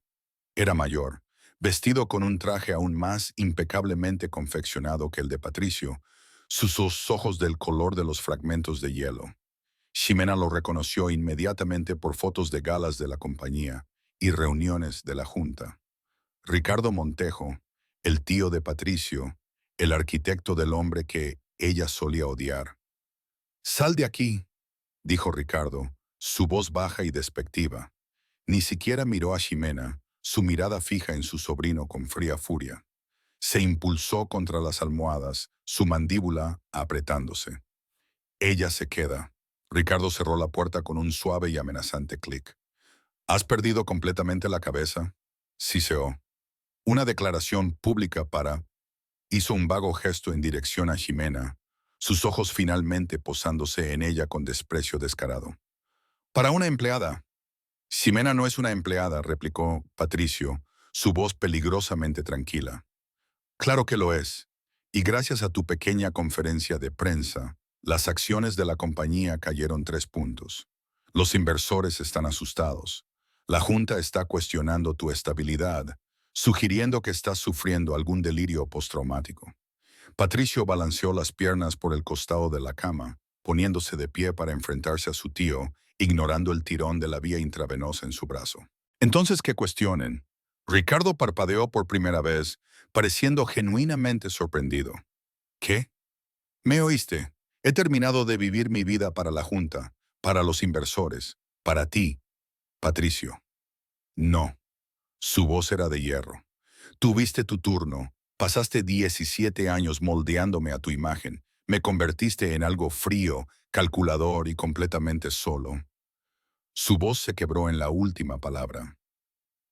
Era mayor, vestido con un traje aún más impecablemente confeccionado que el de Patricio, sus ojos del color de los fragmentos de hielo. Ximena lo reconoció inmediatamente por fotos de galas de la compañía y reuniones de la Junta. Ricardo Montejo, el tío de Patricio, el arquitecto del hombre que ella solía odiar. «Sal de aquí», dijo Ricardo, su voz baja y despectiva. Ni siquiera miró a Ximena, su mirada fija en su sobrino con fría furia. Se impulsó contra las almohadas, su mandíbula apretándose. «Ella se queda». Ricardo cerró la puerta con un suave y amenazante clic. «¿Has perdido completamente la cabeza?», siseó. «Una declaración pública para...». Hizo un vago gesto en dirección a Ximena, sus ojos finalmente posándose en ella con desprecio descarado. «Para una empleada». «Ximena no es una empleada», replicó Patricio, su voz peligrosamente tranquila. «Claro que lo es, y gracias a tu pequeña conferencia de prensa, las acciones de la compañía cayeron 3 puntos. Los inversores están asustados. La Junta está cuestionando tu estabilidad, sugiriendo que estás sufriendo algún delirio postraumático». Patricio balanceó las piernas por el costado de la cama, poniéndose de pie para enfrentarse a su tío, ignorando el tirón de la vía intravenosa en su brazo. «Entonces, ¿qué cuestionen?». Ricardo parpadeó por primera vez, pareciendo genuinamente sorprendido. «¿Qué? ¿Me oíste? He terminado de vivir mi vida para la Junta, para los inversores, para ti, Patricio». «No». Su voz era de hierro. «Tuviste tu turno. Pasaste 17 años moldeándome a tu imagen. Me convertiste en algo frío, calculador y completamente solo». Su voz se quebró en la última palabra.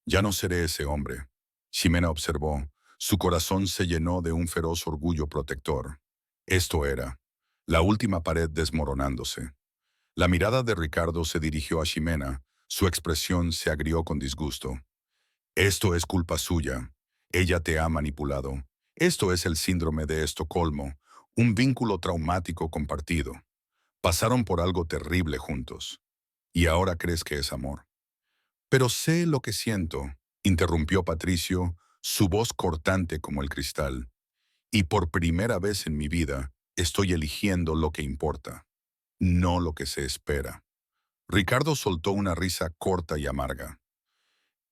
«Ya no seré ese hombre», Ximena observó. Su corazón se llenó de un feroz orgullo protector. Esto era la última pared desmoronándose. La mirada de Ricardo se dirigió a Ximena. Su expresión se agrió con disgusto. «Esto es culpa suya. Ella te ha manipulado. Esto es el síndrome de Estocolmo, un vínculo traumático compartido. Pasaron por algo terrible juntos. Y ahora crees que es amor». «Pero sé lo que siento», interrumpió Patricio, su voz cortante como el cristal. «Y por primera vez en mi vida, estoy eligiendo lo que importa, no lo que se espera». Ricardo soltó una risa corta y amarga.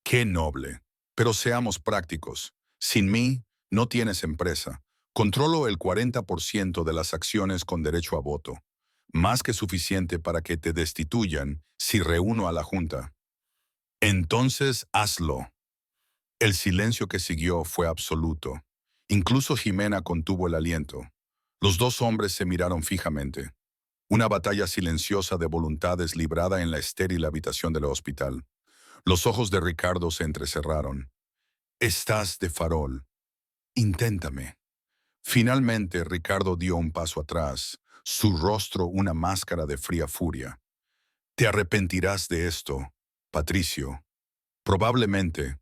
«Qué noble. Pero seamos prácticos. Sin mí, no tienes empresa. Controlo el 40% de las acciones con derecho a voto. Más que suficiente para que te destituyan si reúno a la Junta». «Entonces hazlo». El silencio que siguió fue absoluto. Incluso Ximena contuvo el aliento. Los dos hombres se miraron fijamente. Una batalla silenciosa de voluntades librada en la estéril habitación del hospital. Los ojos de Ricardo se entrecerraron. «Estás de farol. Inténtame». Finalmente, Ricardo dio un paso atrás, su rostro una máscara de fría furia. «Te arrepentirás de esto, Patricio». «Probablemente»,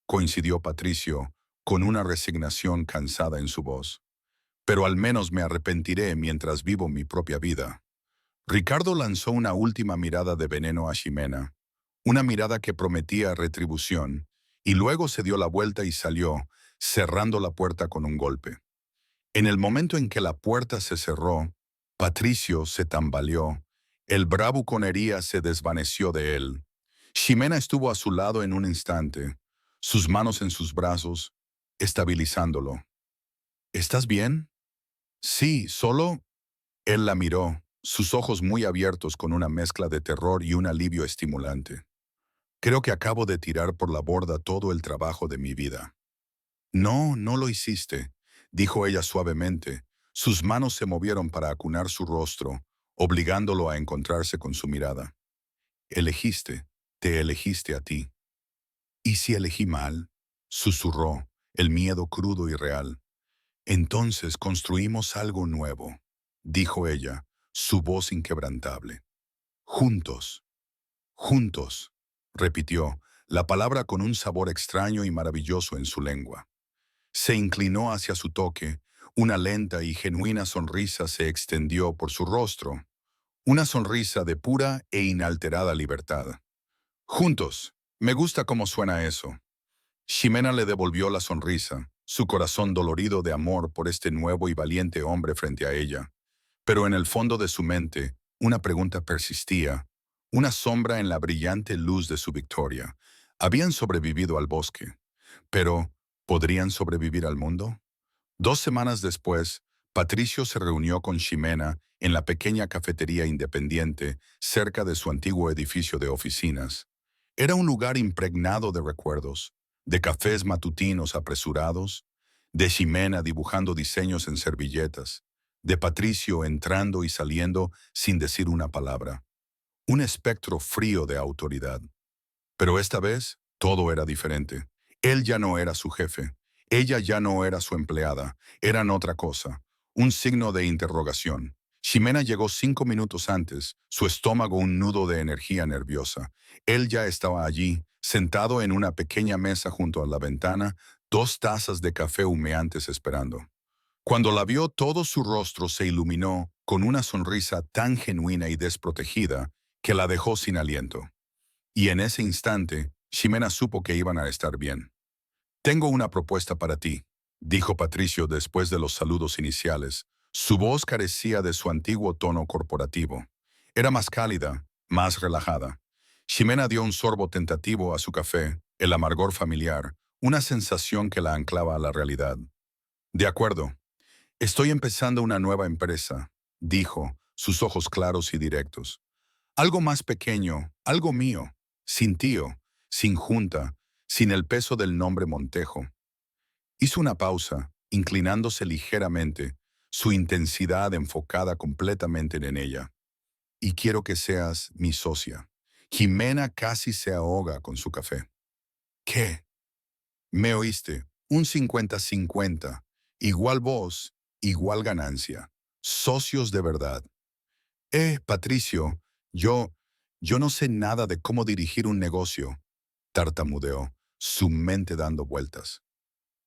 coincidió Patricio, con una resignación cansada en su voz. «Pero al menos me arrepentiré mientras vivo mi propia vida». Ricardo lanzó una última mirada de veneno a Ximena, una mirada que prometía retribución, y luego se dio la vuelta y salió, cerrando la puerta con un golpe. En el momento en que la puerta se cerró, Patricio se tambaleó, el bravuconería se desvaneció de él. Ximena estuvo a su lado en un instante, sus manos en sus brazos, estabilizándolo. «¿Estás bien?». «Sí, solo...». Él la miró, sus ojos muy abiertos con una mezcla de terror y un alivio estimulante. «Creo que acabo de tirar por la borda todo el trabajo de mi vida». «No, no lo hiciste», dijo ella suavemente. Sus manos se movieron para acunar su rostro, obligándolo a encontrarse con su mirada. «Elegiste, te elegiste a ti». «¿Y si elegí mal?», susurró, el miedo crudo y real. «Entonces construimos algo nuevo», dijo ella, su voz inquebrantable. «Juntos». «Juntos», repitió, la palabra con un sabor extraño y maravilloso en su lengua. Se inclinó hacia su toque. Una lenta y genuina sonrisa se extendió por su rostro. Una sonrisa de pura e inalterada libertad. Juntos. Me gusta cómo suena eso. Ximena le devolvió la sonrisa, su corazón dolorido de amor por este nuevo y valiente hombre frente a ella. Pero en el fondo de su mente, una pregunta persistía, una sombra en la brillante luz de su victoria. Habían sobrevivido al bosque, pero ¿podrían sobrevivir al mundo? 2 semanas después, Patricio se reunió con Ximena en la pequeña cafetería independiente cerca de su antiguo edificio de oficinas. Era un lugar impregnado de recuerdos, de cafés matutinos apresurados, de Ximena dibujando diseños en servilletas, de Patricio entrando y saliendo sin decir una palabra. Un espectro frío de autoridad. Pero esta vez todo era diferente. Él ya no era su jefe. Ella ya no era su empleada. Eran otra cosa. Un signo de interrogación. Ximena llegó 5 minutos antes, su estómago un nudo de energía nerviosa. Él ya estaba allí, sentado en una pequeña mesa junto a la ventana, 2 tazas de café humeantes esperando. Cuando la vio, todo su rostro se iluminó con una sonrisa tan genuina y desprotegida que la dejó sin aliento. Y en ese instante, Ximena supo que iban a estar bien. Tengo una propuesta para ti, dijo Patricio después de los saludos iniciales. Su voz carecía de su antiguo tono corporativo. Era más cálida, más relajada. Ximena dio un sorbo tentativo a su café, el amargor familiar, una sensación que la anclaba a la realidad. De acuerdo, estoy empezando una nueva empresa, dijo, sus ojos claros y directos. Algo más pequeño, algo mío, sin tío, sin junta, sin el peso del nombre Montejo. Hizo una pausa, inclinándose ligeramente, su intensidad enfocada completamente en ella. Y quiero que seas mi socia. Ximena casi se ahoga con su café. ¿Qué? Me oíste. Un 50-50. Igual voz, igual ganancia. Socios de verdad. Patricio, yo, yo no sé nada de cómo dirigir un negocio, tartamudeó, su mente dando vueltas.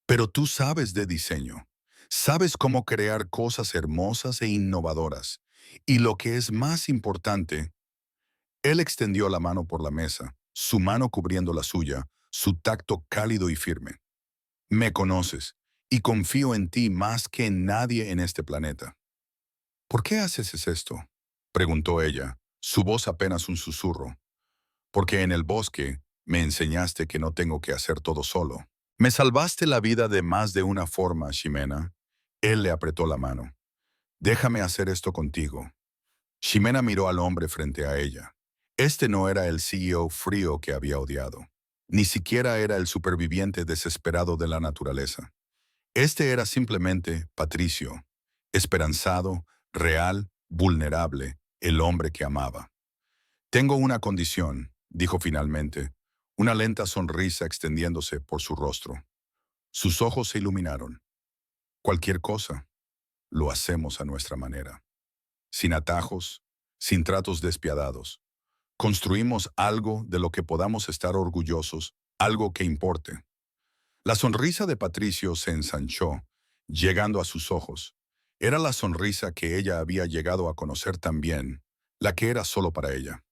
Pero tú sabes de diseño. Sabes cómo crear cosas hermosas e innovadoras. Y lo que es más importante, él extendió la mano por la mesa, su mano cubriendo la suya, su tacto cálido y firme. Me conoces, y confío en ti más que en nadie en este planeta. ¿Por qué haces esto? Preguntó ella, su voz apenas un susurro. Porque en el bosque me enseñaste que no tengo que hacer todo solo. Me salvaste la vida de más de una forma, Ximena. Él le apretó la mano. Déjame hacer esto contigo. Ximena miró al hombre frente a ella. Este no era el CEO frío que había odiado. Ni siquiera era el superviviente desesperado de la naturaleza. Este era simplemente Patricio, esperanzado, real, vulnerable, el hombre que amaba. Tengo una condición, dijo finalmente, una lenta sonrisa extendiéndose por su rostro. Sus ojos se iluminaron. Cualquier cosa, lo hacemos a nuestra manera. Sin atajos, sin tratos despiadados. Construimos algo de lo que podamos estar orgullosos, algo que importe. La sonrisa de Patricio se ensanchó, llegando a sus ojos. Era la sonrisa que ella había llegado a conocer tan bien, la que era solo para ella.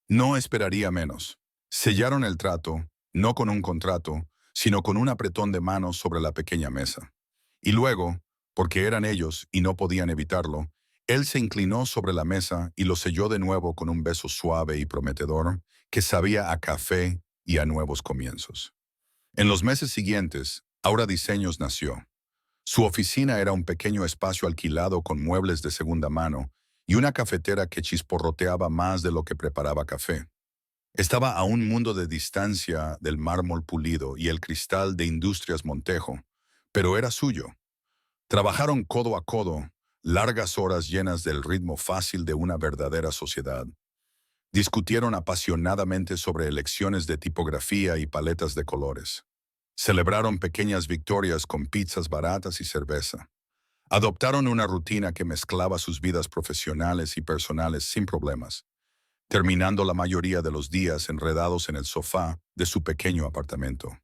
No esperaría menos. Sellaron el trato, no con un contrato, sino con un apretón de manos sobre la pequeña mesa. Y luego, porque eran ellos y no podían evitarlo, él se inclinó sobre la mesa y lo selló de nuevo con un beso suave y prometedor que sabía a café y a nuevos comienzos. En los meses siguientes, Aura Diseños nació. Su oficina era un pequeño espacio alquilado con muebles de segunda mano y una cafetera que chisporroteaba más de lo que preparaba café. Estaba a un mundo de distancia del mármol pulido y el cristal de Industrias Montejo, pero era suyo. Trabajaron codo a codo, largas horas llenas del ritmo fácil de una verdadera sociedad. Discutieron apasionadamente sobre elecciones de tipografía y paletas de colores. Celebraron pequeñas victorias con pizzas baratas y cerveza. Adoptaron una rutina que mezclaba sus vidas profesionales y personales sin problemas, terminando la mayoría de los días enredados en el sofá de su pequeño apartamento.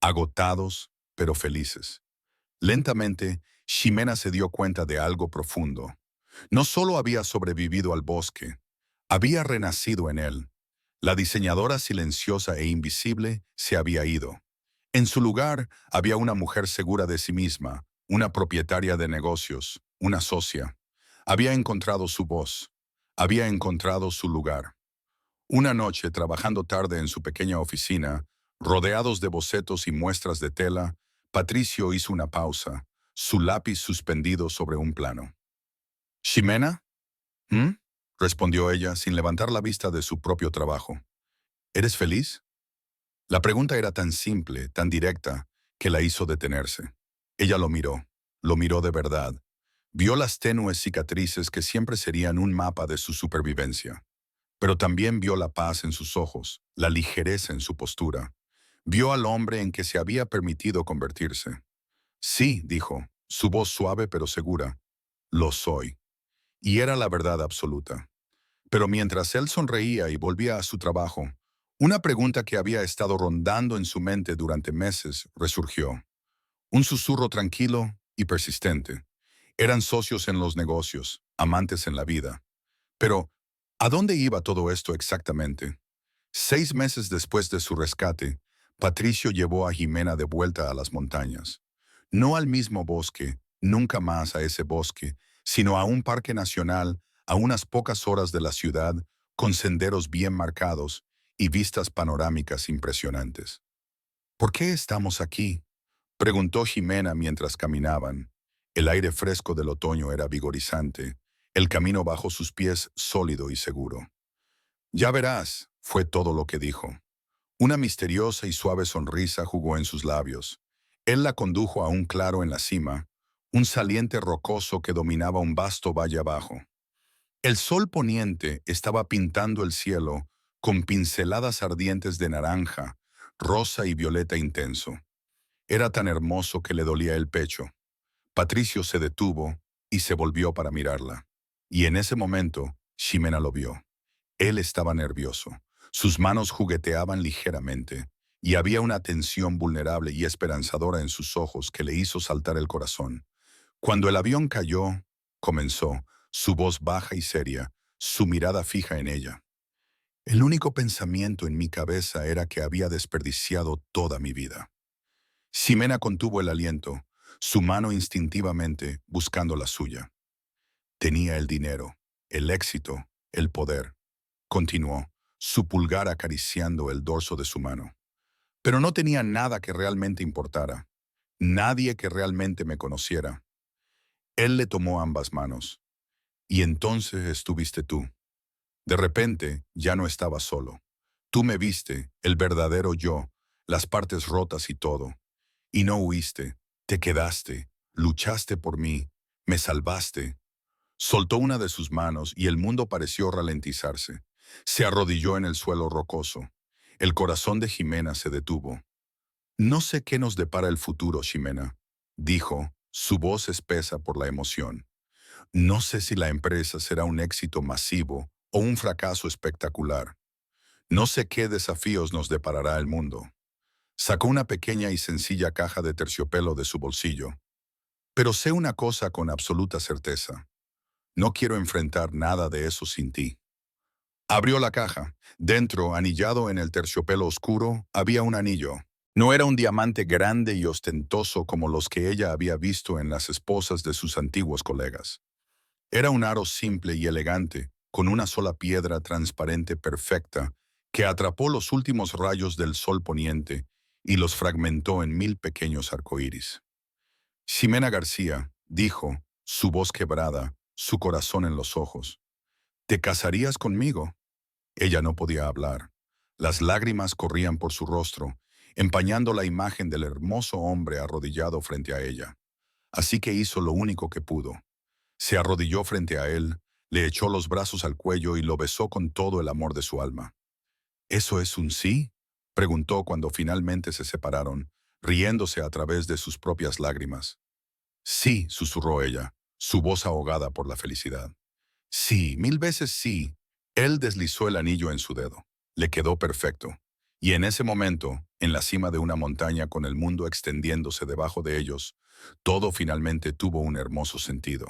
Agotados, pero felices. Lentamente, Ximena se dio cuenta de algo profundo. No solo había sobrevivido al bosque, había renacido en él. La diseñadora silenciosa e invisible se había ido. En su lugar había una mujer segura de sí misma, una propietaria de negocios, una socia. Había encontrado su voz, había encontrado su lugar. Una noche, trabajando tarde en su pequeña oficina, rodeados de bocetos y muestras de tela, Patricio hizo una pausa, su lápiz suspendido sobre un plano. ¿Ximena? ¿Mm? Respondió ella sin levantar la vista de su propio trabajo. ¿Eres feliz? La pregunta era tan simple, tan directa, que la hizo detenerse. Ella lo miró de verdad. Vio las tenues cicatrices que siempre serían un mapa de su supervivencia. Pero también vio la paz en sus ojos, la ligereza en su postura. Vio al hombre en que se había permitido convertirse. Sí, dijo, su voz suave pero segura. Lo soy. Y era la verdad absoluta. Pero mientras él sonreía y volvía a su trabajo, una pregunta que había estado rondando en su mente durante meses resurgió. Un susurro tranquilo y persistente. Eran socios en los negocios, amantes en la vida. Pero, ¿a dónde iba todo esto exactamente? 6 meses después de su rescate, Patricio llevó a Ximena de vuelta a las montañas. No al mismo bosque, nunca más a ese bosque, sino a un parque nacional a unas pocas horas de la ciudad, con senderos bien marcados y vistas panorámicas impresionantes. ¿Por qué estamos aquí?, preguntó Ximena mientras caminaban. El aire fresco del otoño era vigorizante, el camino bajo sus pies sólido y seguro. Ya verás, fue todo lo que dijo. Una misteriosa y suave sonrisa jugó en sus labios. Él la condujo a un claro en la cima, un saliente rocoso que dominaba un vasto valle abajo. El sol poniente estaba pintando el cielo con pinceladas ardientes de naranja, rosa y violeta intenso. Era tan hermoso que le dolía el pecho. Patricio se detuvo y se volvió para mirarla. Y en ese momento, Ximena lo vio. Él estaba nervioso. Sus manos jugueteaban ligeramente, y había una tensión vulnerable y esperanzadora en sus ojos que le hizo saltar el corazón. Cuando el avión cayó, comenzó, su voz baja y seria, su mirada fija en ella. El único pensamiento en mi cabeza era que había desperdiciado toda mi vida. Ximena contuvo el aliento, su mano instintivamente buscando la suya. Tenía el dinero, el éxito, el poder. Continuó, su pulgar acariciando el dorso de su mano. Pero no tenía nada que realmente importara. Nadie que realmente me conociera. Él le tomó ambas manos. Y entonces estuviste tú. De repente, ya no estaba solo. Tú me viste, el verdadero yo, las partes rotas y todo. Y no huiste, te quedaste, luchaste por mí, me salvaste. Soltó una de sus manos y el mundo pareció ralentizarse. Se arrodilló en el suelo rocoso. El corazón de Ximena se detuvo. No sé qué nos depara el futuro, Ximena, dijo, su voz espesa por la emoción. No sé si la empresa será un éxito masivo o un fracaso espectacular. No sé qué desafíos nos deparará el mundo. Sacó una pequeña y sencilla caja de terciopelo de su bolsillo. Pero sé una cosa con absoluta certeza. No quiero enfrentar nada de eso sin ti. Abrió la caja. Dentro, anillado en el terciopelo oscuro, había un anillo. No era un diamante grande y ostentoso como los que ella había visto en las esposas de sus antiguos colegas. Era un aro simple y elegante, con una sola piedra transparente perfecta, que atrapó los últimos rayos del sol poniente y los fragmentó en 1000 pequeños arcoíris. Ximena García, dijo, su voz quebrada, su corazón en los ojos. ¿Te casarías conmigo? Ella no podía hablar. Las lágrimas corrían por su rostro, empañando la imagen del hermoso hombre arrodillado frente a ella. Así que hizo lo único que pudo. Se arrodilló frente a él, le echó los brazos al cuello y lo besó con todo el amor de su alma. ¿Eso es un sí?, preguntó cuando finalmente se separaron, riéndose a través de sus propias lágrimas. Sí, susurró ella, su voz ahogada por la felicidad. Sí, 1000 veces sí. Él deslizó el anillo en su dedo. Le quedó perfecto. Y en ese momento, En la cima de una montaña con el mundo extendiéndose debajo de ellos, todo finalmente tuvo un hermoso sentido.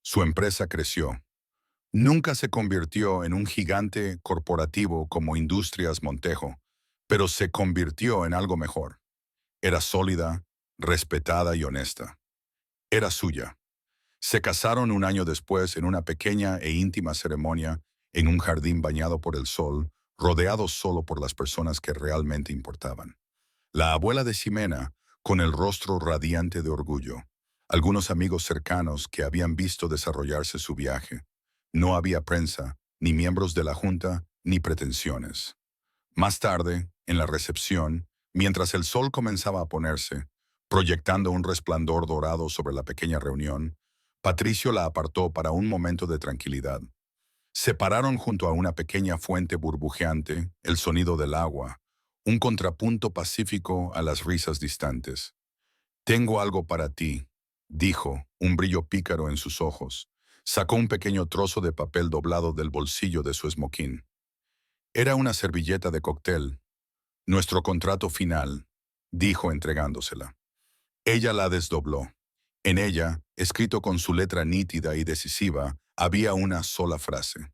Su empresa creció. Nunca se convirtió en un gigante corporativo como Industrias Montejo, pero se convirtió en algo mejor. Era sólida, respetada y honesta. Era suya. Se casaron un año después en una pequeña e íntima ceremonia en un jardín bañado por el sol, rodeados solo por las personas que realmente importaban. La abuela de Ximena, con el rostro radiante de orgullo. Algunos amigos cercanos que habían visto desarrollarse su viaje. No había prensa, ni miembros de la junta, ni pretensiones. Más tarde, en la recepción, mientras el sol comenzaba a ponerse, proyectando un resplandor dorado sobre la pequeña reunión, Patricio la apartó para un momento de tranquilidad. Se pararon junto a una pequeña fuente burbujeante, el sonido del agua, un contrapunto pacífico a las risas distantes. «Tengo algo para ti», dijo, un brillo pícaro en sus ojos. Sacó un pequeño trozo de papel doblado del bolsillo de su esmoquín. Era una servilleta de cóctel. «Nuestro contrato final», dijo entregándosela. Ella la desdobló. En ella, escrito con su letra nítida y decisiva, había una sola frase.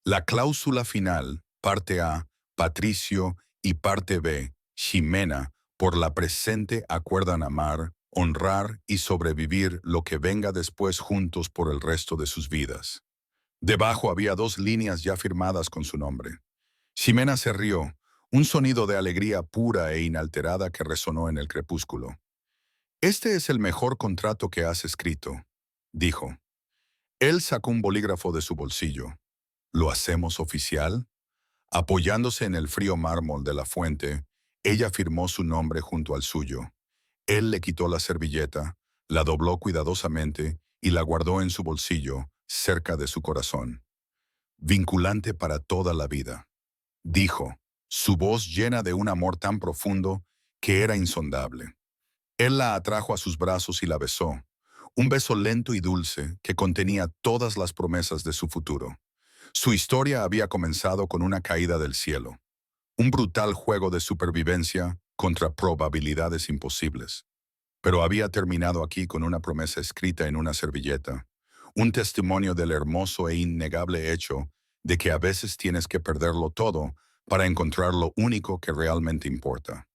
La cláusula final, parte A, Patricio, y parte B, Ximena, por la presente acuerdan amar, honrar y sobrevivir lo que venga después juntos por el resto de sus vidas. Debajo había 2 líneas ya firmadas con su nombre. Ximena se rió, un sonido de alegría pura e inalterada que resonó en el crepúsculo. «Este es el mejor contrato que has escrito», dijo. Él sacó un bolígrafo de su bolsillo. «¿Lo hacemos oficial?» Apoyándose en el frío mármol de la fuente, ella firmó su nombre junto al suyo. Él le quitó la servilleta, la dobló cuidadosamente y la guardó en su bolsillo, cerca de su corazón. «Vinculante para toda la vida», dijo, su voz llena de un amor tan profundo que era insondable. Él la atrajo a sus brazos y la besó, un beso lento y dulce que contenía todas las promesas de su futuro. Su historia había comenzado con una caída del cielo, un brutal juego de supervivencia contra probabilidades imposibles. Pero había terminado aquí con una promesa escrita en una servilleta, un testimonio del hermoso e innegable hecho de que a veces tienes que perderlo todo para encontrar lo único que realmente importa.